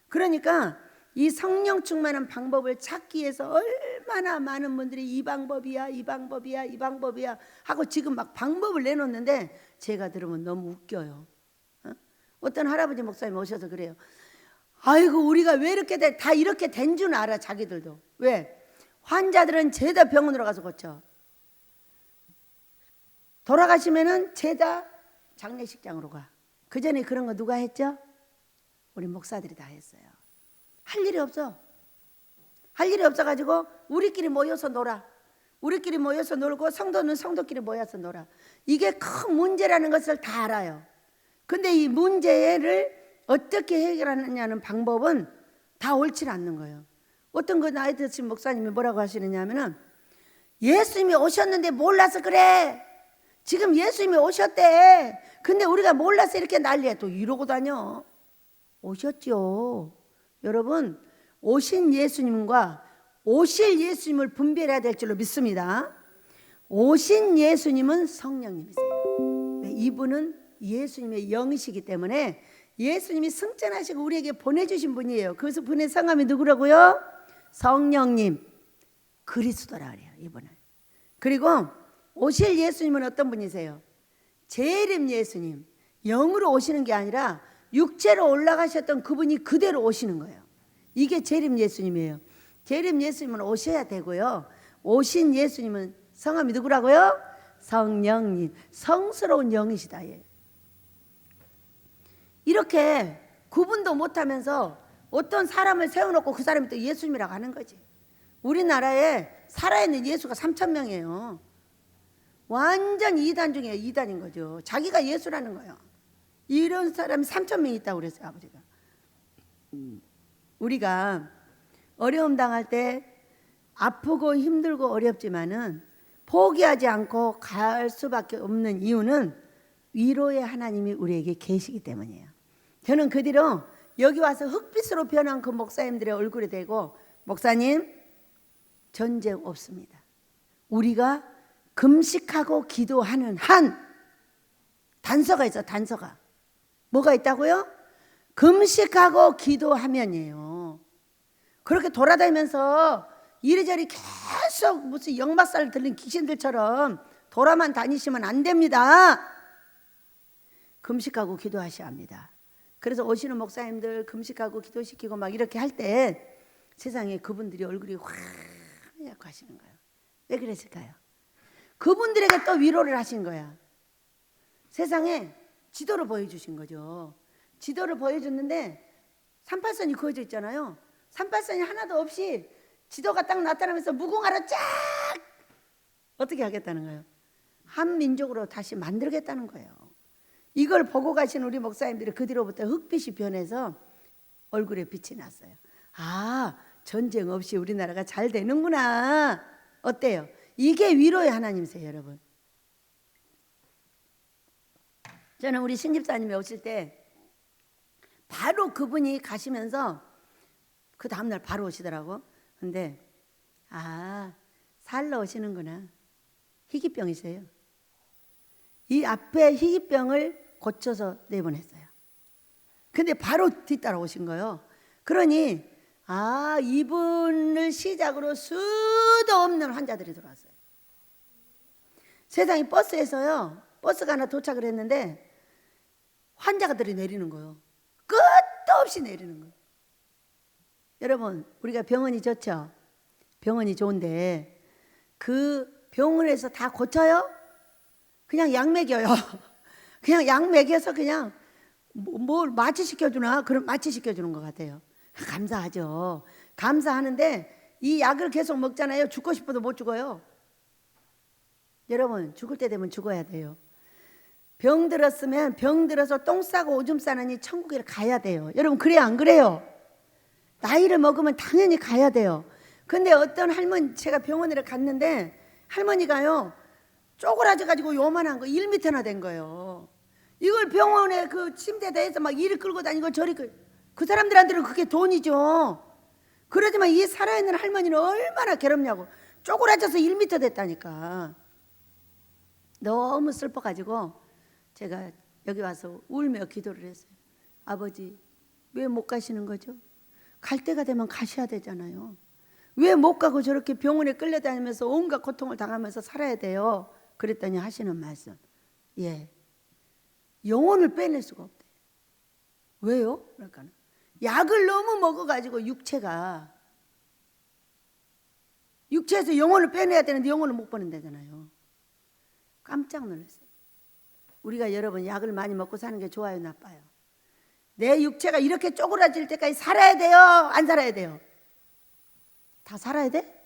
그러니까 이 성령 충만한 방법을 찾기 위해서 얼마나 많은 분들이 이 방법이야 이 방법이야 이 방법이야 하고 지금 막 방법을 내놓는데 제가 들으면 너무 웃겨요. 어떤 할아버지 목사님 오셔서 그래요. 아이고 우리가 왜 이렇게 다 이렇게 된 줄 알아. 자기들도. 왜? 환자들은 죄다 병원으로 가서 고쳐. 돌아가시면은 죄다 장례식장으로 가. 그 전에 그런 거 누가 했죠? 우리 목사들이 다 했어요. 할 일이 없어. 할 일이 없어가지고 우리끼리 모여서 놀아. 우리끼리 모여서 놀고 성도는 성도끼리 모여서 놀아. 이게 큰 문제라는 것을 다 알아요. 근데 이 문제를 어떻게 해결하느냐는 방법은 다 옳지 않는 거예요. 어떤 그 나이 드신 목사님이 뭐라고 하시느냐 하면은 예수님이 오셨는데 몰라서 그래. 지금 예수님이 오셨대. 근데 우리가 몰라서 이렇게 난리야. 또 이러고 다녀. 오셨죠. 여러분 오신 예수님과 오실 예수님을 분별해야 될 줄로 믿습니다. 오신 예수님은 성령님이세요. 이분은 예수님의 영이시기 때문에 예수님이 승천하시고 우리에게 보내주신 분이에요. 그래서 분의 성함이 누구라고요? 성령님 그리스도라 그래요. 이분은. 그리고 오실 예수님은 어떤 분이세요? 재림 예수님. 영으로 오시는 게 아니라 육체로 올라가셨던 그분이 그대로 오시는 거예요. 이게 재림 예수님이에요. 재림 예수님은 오셔야 되고요. 오신 예수님은 성함이 누구라고요? 성령님. 성스러운 영이시다. 예. 이렇게 구분도 못하면서 어떤 사람을 세워놓고 그 사람이 또 예수님이라고 하는 거지. 우리나라에 살아있는 예수가 3,000명이에요. 완전 이단 중에 이단인 거죠. 자기가 예수라는 거예요. 이런 사람이 3,000명 있다고 그랬어요. 아버지가. 우리가 어려움 당할 때 아프고 힘들고 어렵지만은 포기하지 않고 갈 수밖에 없는 이유는 위로의 하나님이 우리에게 계시기 때문이에요. 저는 그 뒤로 여기 와서 흑빛으로 변한 그 목사님들의 얼굴이 되고, 목사님 전쟁 없습니다. 우리가 금식하고 기도하는 한 단서가 있어. 단서가 뭐가 있다고요? 금식하고 기도하면이에요. 그렇게 돌아다니면서 이리저리 계속 무슨 역마살 들린 귀신들처럼 돌아만 다니시면 안 됩니다. 금식하고 기도하셔야 합니다. 그래서 오시는 목사님들 금식하고 기도시키고 막 이렇게 할 때 세상에 그분들이 얼굴이 화하얗고 하시는 거예요. 왜 그랬을까요? 그분들에게 또 위로를 하신 거야. 세상에 지도를 보여주신 거죠. 지도를 보여줬는데 38선이 그어져 있잖아요. 38선이 하나도 없이 지도가 딱 나타나면서 무궁화로 쫙 어떻게 하겠다는 거예요? 한 민족으로 다시 만들겠다는 거예요. 이걸 보고 가신 우리 목사님들이 그 뒤로부터 흑빛이 변해서 얼굴에 빛이 났어요. 아, 전쟁 없이 우리나라가 잘 되는구나. 어때요? 이게 위로의 하나님이세요, 여러분. 저는 우리 신집사님이 오실 때 바로 그분이 가시면서 그 다음날 바로 오시더라고. 근데 살러 오시는구나. 희귀병이세요. 이 앞에 희귀병을 고쳐서 내보냈어요. 근데 바로 뒤따라 오신 거예요. 그러니 이분을 시작으로 수도 없는 환자들이 들어왔어요. 세상에 버스에서요. 버스가 하나 도착을 했는데 환자들이 내리는 거예요. 끝도 없이 내리는 거예요. 여러분, 우리가 병원이 좋죠? 병원이 좋은데 그 병원에서 다 고쳐요? 그냥 약 먹여요. 그냥 약 먹여서 그냥 뭘 마취시켜주나? 그럼 마취시켜주는 것 같아요. 감사하죠. 감사하는데 이 약을 계속 먹잖아요. 죽고 싶어도 못 죽어요. 여러분, 죽을 때 되면 죽어야 돼요. 병 들었으면 병 들어서 똥 싸고 오줌 싸느니 천국에 가야 돼요. 여러분, 그래요 안 그래요? 나이를 먹으면 당연히 가야 돼요. 근데 어떤 할머니, 제가 병원에 갔는데 할머니가요 쪼그라져가지고 요만한 거 1m나 된 거예요. 이걸 병원에 그 침대에다 해서 막 이를 끌고 다니고 저리 그 사람들한테는 그게 돈이죠. 그러지만 이 살아있는 할머니는 얼마나 괴롭냐고. 쪼그라져서 1m 됐다니까. 너무 슬퍼가지고 제가 여기 와서 울며 기도를 했어요. 아버지, 왜 못 가시는 거죠? 갈 때가 되면 가셔야 되잖아요. 왜 못 가고 저렇게 병원에 끌려다니면서 온갖 고통을 당하면서 살아야 돼요? 그랬더니 하시는 말씀, 영혼을 빼낼 수가 없대요. 왜요? 그러니까 약을 너무 먹어가지고 육체에서 영혼을 빼내야 되는데 영혼을 못 빼낸다잖아요. 깜짝 놀랐어요. 우리가 여러분 약을 많이 먹고 사는 게 좋아요, 나빠요? 내 육체가 이렇게 쪼그라질 때까지 살아야 돼요? 안 살아야 돼요? 다 살아야 돼?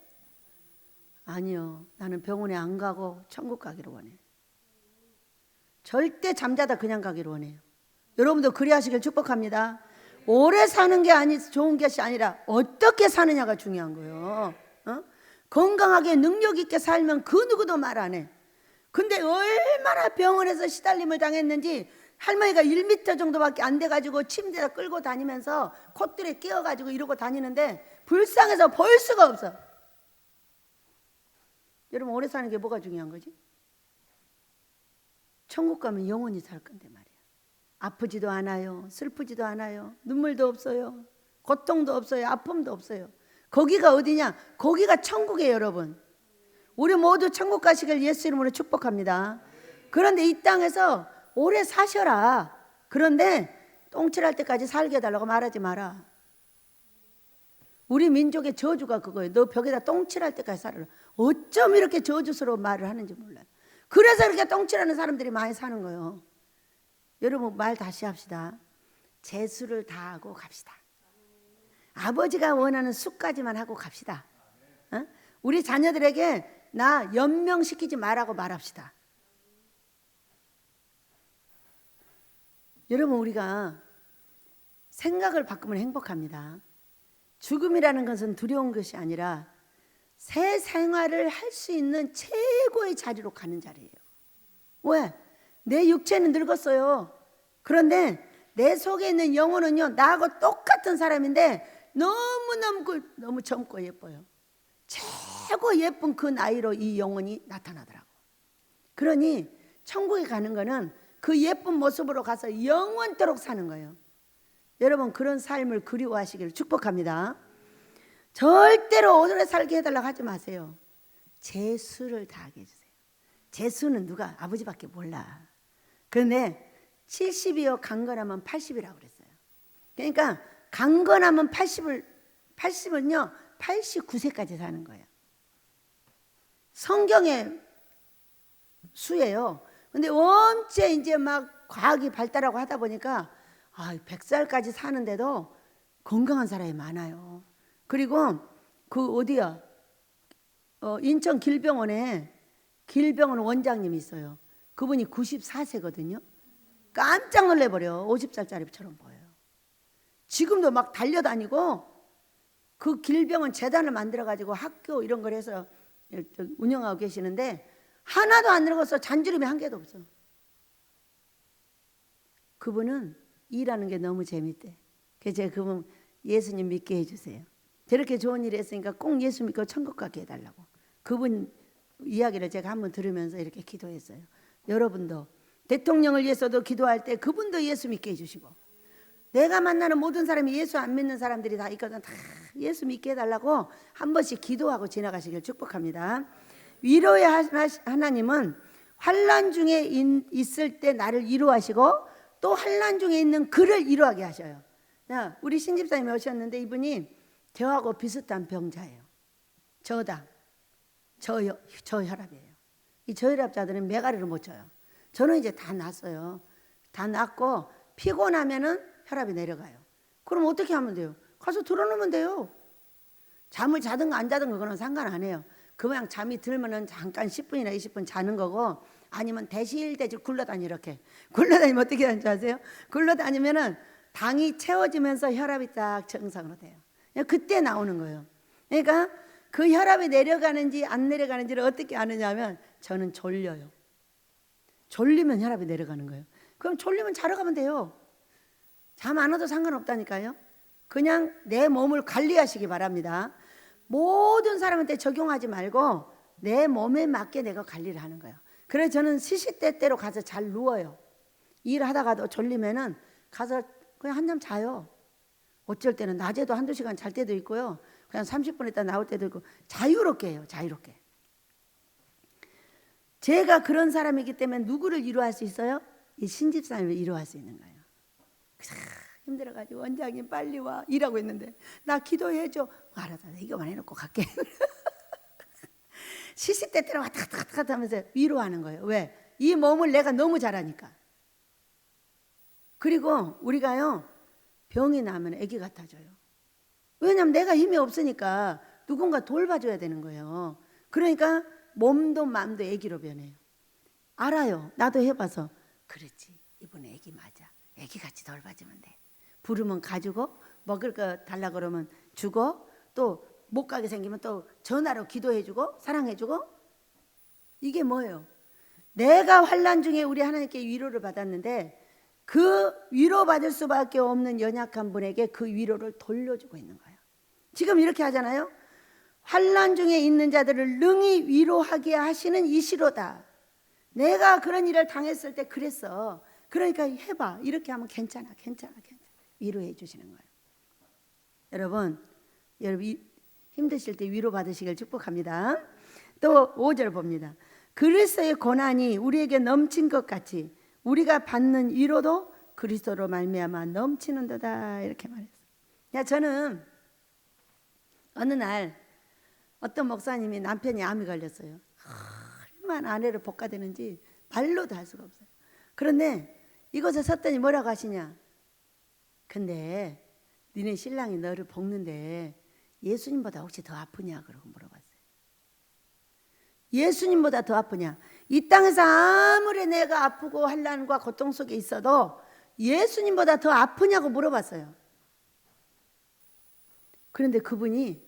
아니요. 나는 병원에 안 가고 천국 가기를 원해요. 절대 잠자다 그냥 가기를 원해요. 여러분도 그리하시길 축복합니다. 오래 사는 게 좋은 것이 아니라 어떻게 사느냐가 중요한 거예요. 건강하게 능력 있게 살면 그 누구도 말 안 해. 근데 얼마나 병원에서 시달림을 당했는지 할머니가 1m 정도밖에 안 돼가지고 침대에 끌고 다니면서 콧들에 끼어가지고 이러고 다니는데 불쌍해서 볼 수가 없어. 여러분, 오래 사는 게 뭐가 중요한 거지? 천국 가면 영원히 살 건데 말이야. 아프지도 않아요. 슬프지도 않아요. 눈물도 없어요. 고통도 없어요. 아픔도 없어요. 거기가 어디냐? 거기가 천국이에요, 여러분. 우리 모두 천국 가시길 예수 이름으로 축복합니다. 그런데 이 땅에서 오래 사셔라. 그런데 똥칠할 때까지 살게 해달라고 말하지 마라. 우리 민족의 저주가 그거예요. 너 벽에다 똥칠할 때까지 살아라. 어쩜 이렇게 저주스러운 말을 하는지 몰라요. 그래서 이렇게 똥칠하는 사람들이 많이 사는 거예요. 여러분, 말 다시 합시다. 재수를 다하고 갑시다. 아버지가 원하는 수까지만 하고 갑시다. 우리 자녀들에게 나 연명시키지 말라고 말합시다. 여러분, 우리가 생각을 바꾸면 행복합니다. 죽음이라는 것은 두려운 것이 아니라 새 생활을 할 수 있는 최고의 자리로 가는 자리예요. 왜? 내 육체는 늙었어요. 그런데 내 속에 있는 영혼은요, 나하고 똑같은 사람인데 너무 젊고 예뻐요. 최고 예쁜 그 나이로 이 영혼이 나타나더라고. 그러니 천국에 가는 거는 그 예쁜 모습으로 가서 영원토록 사는 거예요. 여러분, 그런 삶을 그리워하시기를 축복합니다. 절대로 오래 살게 해달라고 하지 마세요. 재수를 다하게 해주세요. 재수는 누가? 아버지밖에 몰라. 그런데 70이요 강건하면 80이라고 그랬어요. 그러니까 강건하면 80을 80은요 89세까지 사는 거예요. 성경의 수예요. 근데 원체 이제 막 과학이 발달하고 하다 보니까 100살까지 사는데도 건강한 사람이 많아요. 그리고 그 어디야? 인천 길병원 원장님이 있어요. 그분이 94세거든요. 깜짝 놀래버려. 50살짜리처럼 보여요. 지금도 막 달려다니고 그 길병원 재단을 만들어가지고 학교 이런 걸 해서 운영하고 계시는데 하나도 안 늙었어. 잔주름이 한 개도 없어. 그분은 일하는 게 너무 재밌대. 그래서 제가 그분 예수님 믿게 해주세요. 저렇게 좋은 일 했으니까 꼭 예수 믿고 천국 가게 해달라고. 그분 이야기를 제가 한번 들으면서 이렇게 기도했어요. 여러분도 대통령을 위해서도 기도할 때 그분도 예수 믿게 해주시고, 내가 만나는 모든 사람이 예수 안 믿는 사람들이 다 있거든. 다 예수 믿게 해달라고 한 번씩 기도하고 지나가시길 축복합니다. 위로의 하나님은 환난 중에 있을 때 나를 위로하시고 또 환난 중에 있는 그를 위로하게 하셔요. 우리 신집사님이 오셨는데 이분이 저하고 비슷한 병자예요. 저혈압이에요. 이 저혈압자들은 메가리를 못 쳐요. 저는 이제 다 났어요. 다 났고 피곤하면은 혈압이 내려가요. 그럼 어떻게 하면 돼요? 가서 들어놓으면 돼요. 잠을 자든가 안 자든가 그건 상관 안 해요. 그냥 잠이 들면은 잠깐 10분이나 20분 자는 거고, 아니면 대실대실 굴러다니. 이렇게 굴러다니면 어떻게 하는지 아세요? 굴러다니면은 당이 채워지면서 혈압이 딱 정상으로 돼요. 그때 나오는 거예요. 그러니까 그 혈압이 내려가는지 안 내려가는지를 어떻게 아느냐 하면, 저는 졸려요. 졸리면 혈압이 내려가는 거예요. 그럼 졸리면 자러 가면 돼요. 잠 안 와도 상관없다니까요. 그냥 내 몸을 관리하시기 바랍니다. 모든 사람한테 적용하지 말고 내 몸에 맞게 내가 관리를 하는 거예요. 그래서 저는 시시때때로 가서 잘 누워요. 일하다가도 졸리면은 가서 그냥 한잠 자요. 어쩔 때는 낮에도 한두 시간 잘 때도 있고요. 그냥 30분 있다 나올 때도 있고, 자유롭게 해요. 자유롭게. 제가 그런 사람이기 때문에 누구를 위로할 수 있어요? 이 신집사님을 위로할 수 있는 거예요. 힘들어가지고 원장님 빨리 와 일하고 있는데 나 기도해줘. 알았어, 이거만 해놓고 갈게. 시시때때로 왔다 갔다 하면서 위로하는 거예요. 왜? 이 몸을 내가 너무 잘하니까. 그리고 우리가요, 병이 나면 아기 같아져요. 왜냐면 내가 힘이 없으니까 누군가 돌봐줘야 되는 거예요. 그러니까 몸도 마음도 아기로 변해요. 알아요. 나도 해봐서. 그렇지, 이번에 아기 맞아. 아기같이 돌봐주면 돼. 부르면 가지고, 먹을 거 달라 그러면 주고, 또 못 가게 생기면 또 전화로 기도해주고 사랑해주고. 이게 뭐예요? 내가 환난 중에 우리 하나님께 위로를 받았는데 그 위로받을 수밖에 없는 연약한 분에게 그 위로를 돌려주고 있는 거예요. 지금 이렇게 하잖아요. 환난 중에 있는 자들을 능히 위로하게 하시는 이시로다. 내가 그런 일을 당했을 때 그랬어. 그러니까 해봐. 이렇게 하면 괜찮아. 위로해 주시는 거예요. 여러분 힘드실 때 위로 받으시길 축복합니다. 또 5절 봅니다. 그리스도의 고난이 우리에게 넘친 것 같이 우리가 받는 위로도 그리스도로 말미암아 넘치는도다. 이렇게 말했어요. 저는 어느 날 어떤 목사님이 남편이 암이 걸렸어요. 얼마나 아내를 볶아대는지 말로도 할 수가 없어요. 그런데 이곳에 섰더니 뭐라고 하시냐? 근데 니네 신랑이 너를 볶는데 예수님보다 혹시 더 아프냐? 그러고 물어봤어요. 예수님보다 더 아프냐? 이 땅에서 아무리 내가 아프고 환난과 고통 속에 있어도 예수님보다 더 아프냐고 물어봤어요. 그런데 그분이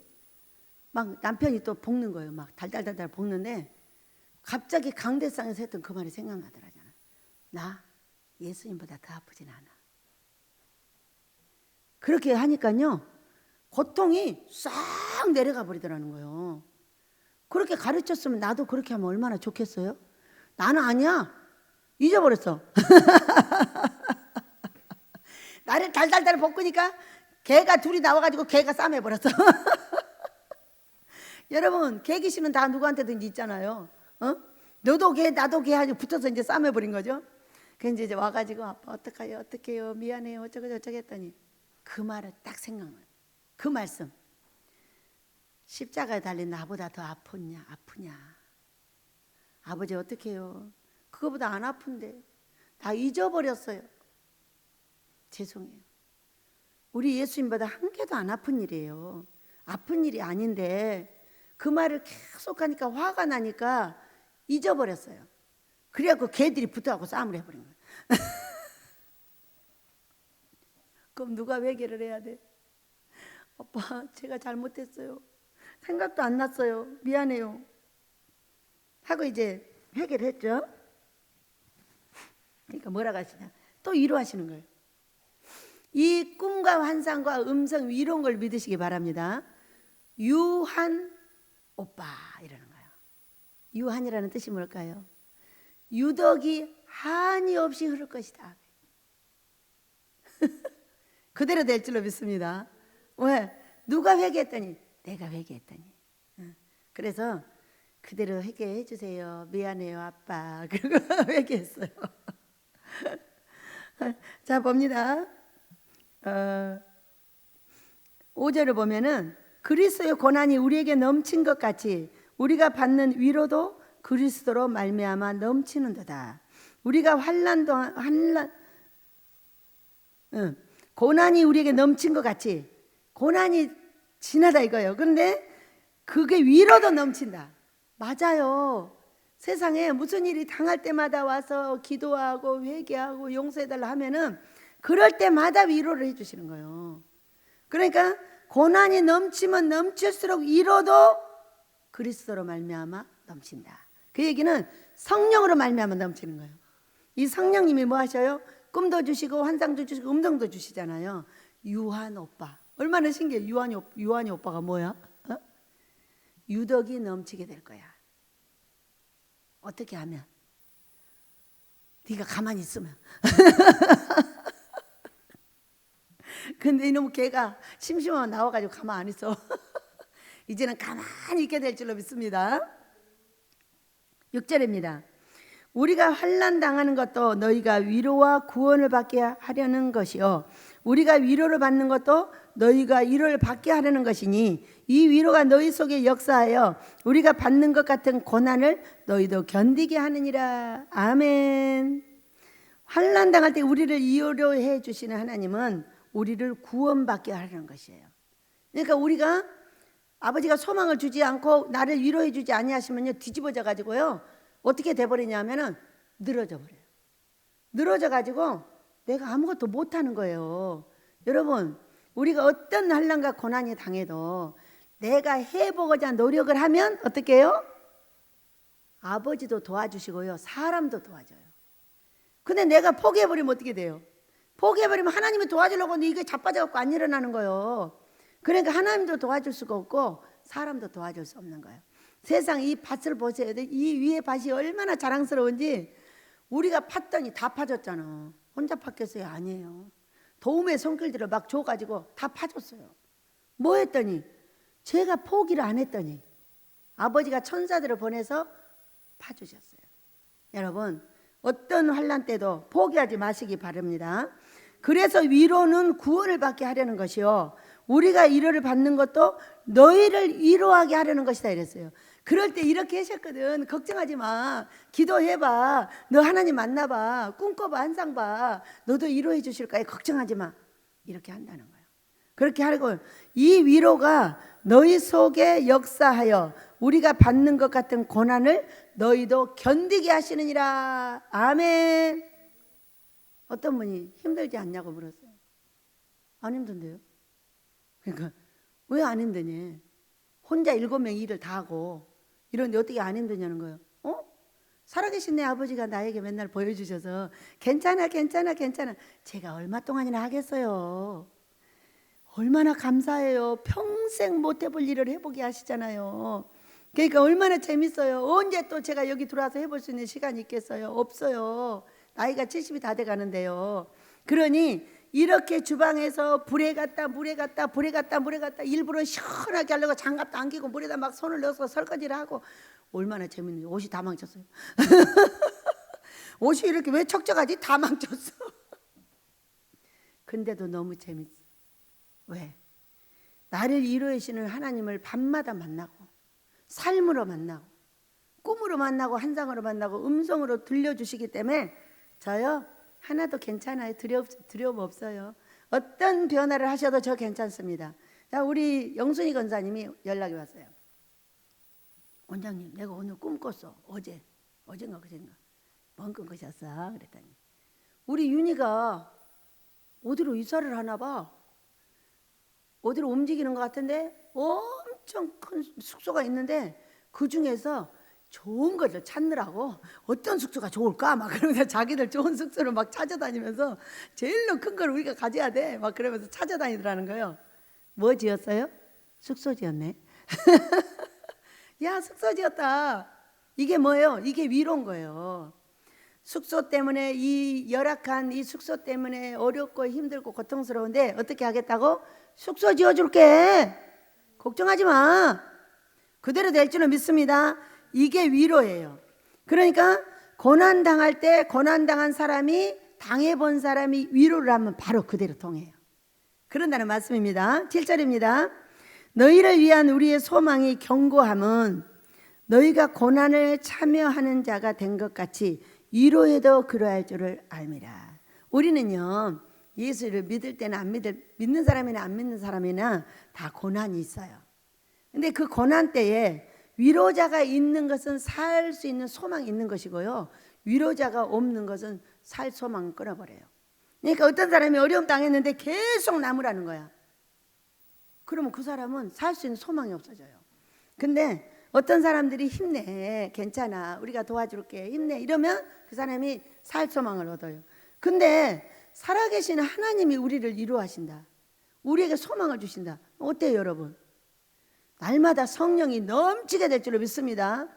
막 남편이 또 볶는 거예요. 막 달달달달 볶는데 갑자기 강대상에서 했던 그 말이 생각나더라잖아요. 나 예수님보다 더 아프진 않아. 그렇게 하니까요, 고통이 싹 내려가 버리더라는 거예요. 그렇게 가르쳤으면 나도 그렇게 하면 얼마나 좋겠어요? 나는 아니야. 잊어버렸어. 나를 달달달 볶으니까 개가 둘이 나와가지고 개가 싸매버렸어. 여러분, 개 귀신은 다 누구한테든지 있잖아요. 너도 개 나도 개 하고 붙어서 이제 싸매버린 거죠. 그래서 이제 와가지고 아빠 어떡해요 미안해요 어쩌고 저쩌고 했더니 그 말을 딱 생각나요. 그 말씀, 십자가에 달린 나보다 더 아프냐? 아버지 어떻게 해요? 그거보다 안 아픈데 다 잊어버렸어요. 죄송해요. 우리 예수님보다 한 개도 안 아픈 일이에요. 아픈 일이 아닌데 그 말을 계속 하니까 화가 나니까 잊어버렸어요. 그래갖고 걔들이 붙어갖고 싸움을 해버린 거예요. 그럼 누가 회개를 해야 돼? 오빠 제가 잘못했어요. 생각도 안 났어요. 미안해요. 하고 이제 회개를 했죠. 그러니까 뭐라고 하시냐? 또 위로하시는 거예요. 이 꿈과 환상과 음성 이런 걸 믿으시기 바랍니다. 유한 오빠 이러는 거예요. 유한이라는 뜻이 뭘까요? 유덕이 한이 없이 흐를 것이다. 그대로 될 줄로 믿습니다. 왜? 누가 회개했더니 내가 회개했더니. 그래서 그대로 회개해 주세요. 미안해요 아빠. 그리고 회개했어요. 자 봅니다. 5절을 보면은 그리스도의 고난이 우리에게 넘친 것 같이 우리가 받는 위로도 그리스도로 말미암아 넘치는도다. 우리가 고난이 우리에게 넘친 것 같이 고난이 지나다 이거예요. 그런데 그게 위로도 넘친다. 맞아요. 세상에 무슨 일이 당할 때마다 와서 기도하고 회개하고 용서해달라 하면은 그럴 때마다 위로를 해주시는 거예요. 그러니까 고난이 넘치면 넘칠수록 위로도 그리스도로 말미암아 넘친다. 그 얘기는 성령으로 말미암아 넘치는 거예요. 이 성령님이 뭐 하셔요? 꿈도 주시고 환상도 주시고 음성도 주시잖아요. 유한 오빠. 얼마나 신기해. 유한이 오빠가 뭐야? 유덕이 넘치게 될 거야. 어떻게 하면? 네가 가만히 있으면. 근데 이놈 걔가 심심하면 나와가지고 가만 안 있어. 이제는 가만히 있게 될 줄로 믿습니다. 6절입니다. 우리가 환난 당하는 것도 너희가 위로와 구원을 받게 하려는 것이요 우리가 위로를 받는 것도 너희가 위로를 받게 하려는 것이니 이 위로가 너희 속에 역사하여 우리가 받는 것 같은 고난을 너희도 견디게 하느니라. 아멘. 환난 당할 때 우리를 위로해 주시는 하나님은 우리를 구원받게 하려는 것이에요. 그러니까 우리가 아버지가 소망을 주지 않고 나를 위로해 주지 아니하시면요 뒤집어져 가지고요 어떻게 돼버리냐면은 늘어져 버려요. 늘어져 가지고 내가 아무것도 못하는 거예요. 여러분 우리가 어떤 환난과 고난이 당해도 내가 해보고자 노력을 하면 어떻게 해요? 아버지도 도와주시고요 사람도 도와줘요. 근데 내가 포기해버리면 어떻게 돼요? 포기해버리면 하나님이 도와주려고 하는데 이게 자빠져갖고 안 일어나는 거예요. 그러니까 하나님도 도와줄 수가 없고 사람도 도와줄 수 없는 거예요. 세상 이 밭을 보세요. 이 위에 밭이 얼마나 자랑스러운지. 우리가 팠더니 다 파졌잖아. 혼자 팠겠어요? 아니에요. 도움의 손길들을 막 줘가지고 다 파줬어요. 뭐 했더니 제가 포기를 안 했더니 아버지가 천사들을 보내서 파주셨어요. 여러분 어떤 환난 때도 포기하지 마시기 바랍니다. 그래서 위로는 구원을 받게 하려는 것이요 우리가 위로를 받는 것도 너희를 위로하게 하려는 것이다 이랬어요. 그럴 때 이렇게 하셨거든. 걱정하지 마. 기도해봐. 너 하나님 만나봐. 꿈꿔봐. 환상 봐. 너도 위로해 주실 거야. 걱정하지 마. 이렇게 한다는 거예요. 그렇게 하고 이 위로가 너희 속에 역사하여 우리가 받는 것 같은 고난을 너희도 견디게 하시느니라. 아멘. 어떤 분이 힘들지 않냐고 물었어요. 안 힘든데요. 그러니까 왜 안 힘드니? 혼자 7명 일을 다 하고 이런데 어떻게 안 힘드냐는 거예요. 살아계신 내 아버지가 나에게 맨날 보여주셔서 괜찮아. 제가 얼마 동안이나 하겠어요. 얼마나 감사해요. 평생 못 해볼 일을 해보게 하시잖아요. 그러니까 얼마나 재밌어요. 언제 또 제가 여기 들어와서 해볼 수 있는 시간이 있겠어요? 없어요. 나이가 70이 다 돼가는데요. 그러니 이렇게 주방에서 물에 갔다 일부러 시원하게 하려고 장갑도 안 끼고 물에다 막 손을 넣어서 설거지를 하고 얼마나 재밌는지. 옷이 다 망쳤어요. 옷이 이렇게 왜 척척하지? 다 망쳤어. 근데도 너무 재밌어. 왜? 나를 위로하시는 하나님을 밤마다 만나고 삶으로 만나고 꿈으로 만나고 환상으로 만나고 음성으로 들려주시기 때문에 저요 하나도 괜찮아요. 두려움 없어요. 어떤 변화를 하셔도 저 괜찮습니다. 자, 우리 영순이 권사님이 연락이 왔어요. 원장님, 내가 오늘 꿈 꿨어. 어젠가 그젠가. 뭔 꿈 꾸셨어? 그랬더니 우리 윤희가 어디로 이사를 하나 봐. 어디로 움직이는 것 같은데 엄청 큰 숙소가 있는데 그 중에서 좋은 것을 찾느라고 어떤 숙소가 좋을까 막 그러면서 자기들 좋은 숙소를 막 찾아다니면서 제일로 큰 걸 우리가 가져야 돼 막 그러면서 찾아다니더라는 거예요. 뭐 지었어요? 숙소 지었네. 야, 숙소 지었다. 이게 뭐예요? 이게 위로인 거예요. 숙소 때문에 이 열악한 이 숙소 때문에 어렵고 힘들고 고통스러운데 어떻게 하겠다고? 숙소 지어줄게. 걱정하지 마. 그대로 될 줄은 믿습니다. 이게 위로예요. 그러니까 고난당할 때 고난당한 사람이 당해본 사람이 위로를 하면 바로 그대로 통해요. 그런다는 말씀입니다. 7절입니다. 너희를 위한 우리의 소망이 견고함은 너희가 고난을 참여하는 자가 된 것 같이 위로에도 그러할 줄을 알미라. 우리는요 예수를 믿을 때나 믿는 사람이나 안 믿는 사람이나 다 고난이 있어요. 근데 그 고난 때에 위로자가 있는 것은 살 수 있는 소망이 있는 것이고요, 위로자가 없는 것은 살 소망을 끊어버려요. 그러니까 어떤 사람이 어려움 당했는데 계속 남으라는 거야. 그러면 그 사람은 살 수 있는 소망이 없어져요. 근데 어떤 사람들이 힘내, 괜찮아, 우리가 도와줄게, 힘내 이러면 그 사람이 살 소망을 얻어요. 근데 살아계신 하나님이 우리를 위로하신다, 우리에게 소망을 주신다. 어때요 여러분? 날마다 성령이 넘치게 될 줄로 믿습니다.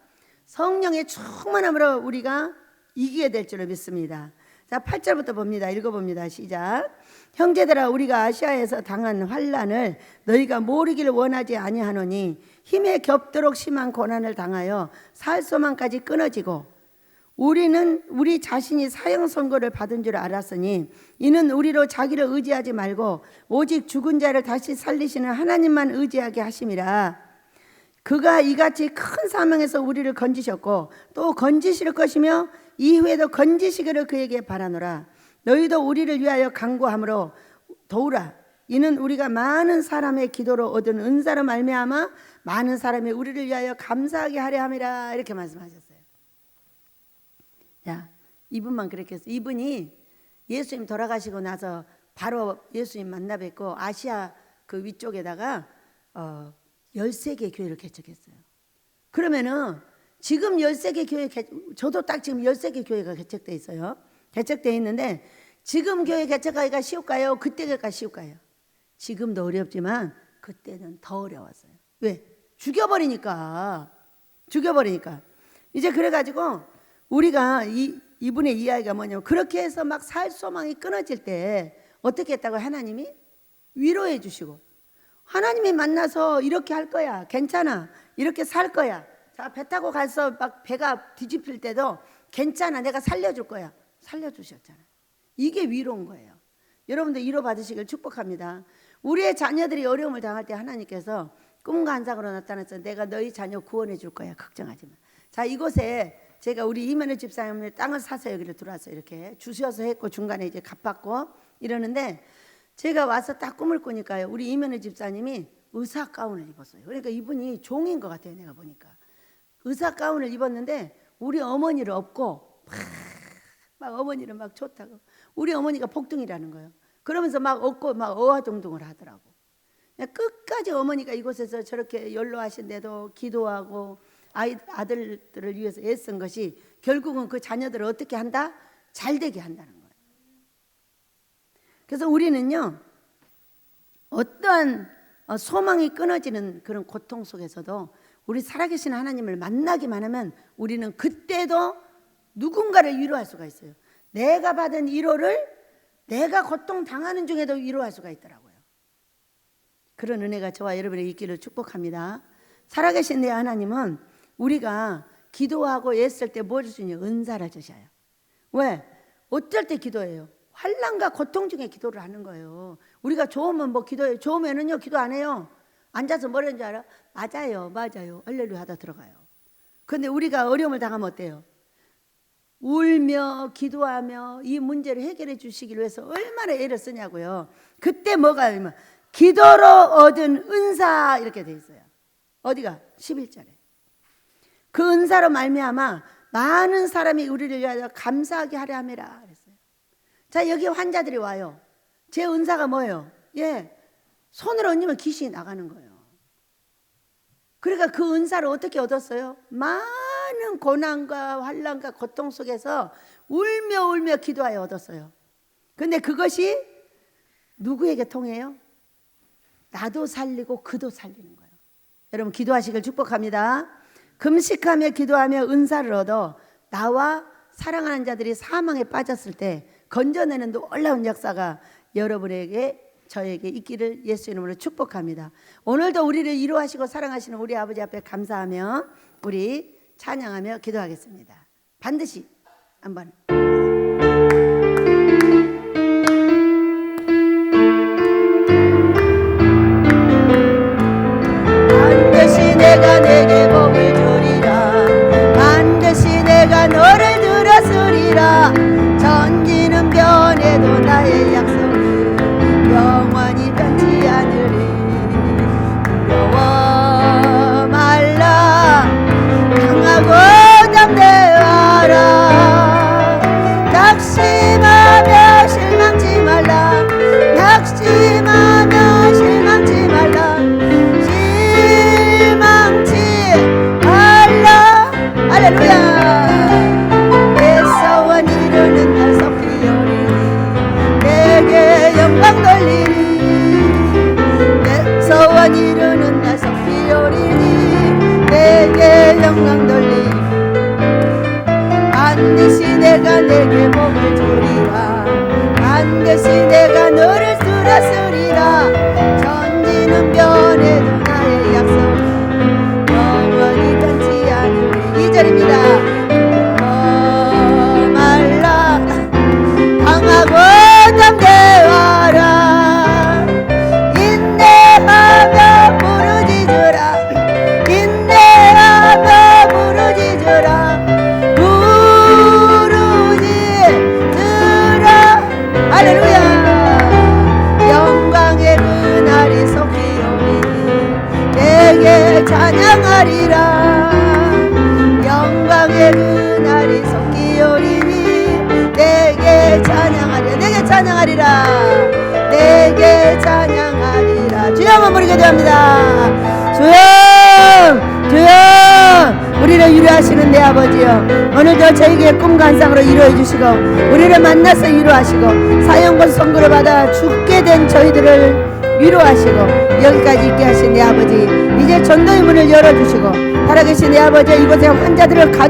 성령의 충만함으로 우리가 이기게 될 줄로 믿습니다. 자, 8절부터 봅니다. 읽어봅니다. 시작. 형제들아, 우리가 아시아에서 당한 환난을 너희가 모르기를 원하지 아니하노니 힘에 겹도록 심한 고난을 당하여 살 소망까지 끊어지고 우리는 우리 자신이 사형 선고를 받은 줄 알았으니 이는 우리로 자기를 의지하지 말고 오직 죽은 자를 다시 살리시는 하나님만 의지하게 하심이라. 그가 이같이 큰 사명에서 우리를 건지셨고 또 건지실 것이며 이후에도 건지시기를 그에게 바라노라. 너희도 우리를 위하여 간구함으로 도우라. 이는 우리가 많은 사람의 기도로 얻은 은사로 말미암아 많은 사람이 우리를 위하여 감사하게 하려 함이라. 이렇게 말씀하셨어요. 자, 이분만 그렇게 했어요. 이분이 예수님 돌아가시고 나서 바로 예수님 만나 뵙고 아시아 그 위쪽에다가 13개 교회를 개척했어요. 그러면은 지금 13개 교회, 저도 딱 지금 13개 교회가 개척되어 있어요. 개척되어 있는데 지금 교회 개척하기가 쉬울까요? 그때가 쉬울까요? 지금도 어렵지만 그때는 더 어려웠어요. 왜? 죽여버리니까. 이제 그래가지고 우리가 이분의 이야기가 뭐냐면 그렇게 해서 막 살 소망이 끊어질 때 어떻게 했다고? 하나님이 위로해 주시고 하나님이 만나서 이렇게 할 거야, 괜찮아, 이렇게 살 거야. 자, 배 타고 가서 막 배가 뒤집힐 때도 괜찮아, 내가 살려줄 거야. 살려주셨잖아요. 이게 위로인 거예요. 여러분들 위로 받으시길 축복합니다. 우리의 자녀들이 어려움을 당할 때 하나님께서 꿈과 환상으로 나타나서 내가 너희 자녀 구원해 줄 거야, 걱정하지 마. 자, 이곳에 제가 우리 이면우 집사님을 땅을 사서 여기를 들어와서 이렇게 주셔서 했고 중간에 이제 갚았고 이러는데 제가 와서 딱 꿈을 꾸니까요, 우리 이면우 집사님이 의사 가운을 입었어요. 그러니까 이분이 종인 것 같아요. 내가 보니까 의사 가운을 입었는데 우리 어머니를 업고 막 어머니를 막 좋다고, 우리 어머니가 복둥이라는 거예요. 그러면서 막 업고 막 어화동동을 하더라고. 끝까지 어머니가 이곳에서 저렇게 연로하신데도 기도하고 아들들을 위해서 애쓴 것이 결국은 그 자녀들을 어떻게 한다? 잘 되게 한다는 거예요. 그래서 우리는요, 어떠한 소망이 끊어지는 그런 고통 속에서도 우리 살아계신 하나님을 만나기만 하면 우리는 그때도 누군가를 위로할 수가 있어요. 내가 받은 위로를 내가 고통 당하는 중에도 위로할 수가 있더라고요. 그런 은혜가 저와 여러분의 있기를 축복합니다. 살아계신 내 하나님은 우리가 기도하고 애쓸 때 뭘 주시냐? 은사를 주셔요. 왜? 어쩔 때 기도해요? 환난과 고통 중에 기도를 하는 거예요. 우리가 좋으면 뭐 기도해요. 좋으면은요 기도 안 해요. 앉아서 뭐라는 줄 알아? 맞아요, 맞아요. 할렐루야 하다 들어가요. 근데 우리가 어려움을 당하면 어때요? 울며 기도하며 이 문제를 해결해 주시기 위해서 얼마나 애를 쓰냐고요. 그때 뭐가 있냐면 기도로 얻은 은사 이렇게 돼 있어요. 어디가? 11절에. 그 은사로 말미암아 많은 사람이 우리를 위하여 감사하게 하려 함이라 그랬어요. 자, 여기 환자들이 와요. 제 은사가 뭐예요? 예, 손을 얹으면 귀신이 나가는 거예요. 그러니까 그 은사를 어떻게 얻었어요? 많은 고난과 환난과 고통 속에서 울며 기도하여 얻었어요. 근데 그것이 누구에게 통해요? 나도 살리고 그도 살리는 거예요. 여러분 기도하시길 축복합니다. 금식하며 기도하며 은사를 얻어 나와 사랑하는 자들이 사망에 빠졌을 때 건져내는 놀라운 역사가 여러분에게 저에게 있기를 예수 이름으로 축복합니다. 오늘도 우리를 위로하시고 사랑하시는 우리 아버지 앞에 감사하며 우리 찬양하며 기도하겠습니다. 반드시 한번 반드시 내가 내게 복을 주리라. 반드시 내가 너를 들었으리라. 전지는 변해도 나의 약속은 영원히 변치 않으리. 두려워 말라. 강하고 담대하라. 낙심하며 실망치 말라. 낙심하며 실망치 말라. 실망치 말라. 할렐루야. 내 소원 이루는 날 속히 오리니 내게 영광 돌리니. 내 소원 이루는 날 속히 오리니 내게 영광 돌리니. 반드시 내가 내게 복을 주리라. 반드시 내가 너를 들었으리라. 전지는 변해도 나의 약속 영원히 변치 않으리. 2절입니다. 말라. 강하고 담대하라. 인내하며 부르짖으라. 인내하며 부르짖으라. 할렐루야. 영광의 그날이 속히 오리니 내게 찬양하리라. 영광의 그날이 속히 오리니 내게 찬양하리라. 내게 찬양하리라. 내게 찬양하리라. 주여 한번 부르게 됩니다. 주여, 주여. 우리를 위로하시는 내 아버지여, 오늘도 저에게 꿈과 환상으로 위로해 주시고 우리를 만나서 위로하시고 사형권 선고를 받아 죽게 된 저희들을 위로하시고 여기까지 있게 하신 내 아버지, 이제 전도의 문을 열어주시고 살아계신 내 아버지, 이곳에 환자들을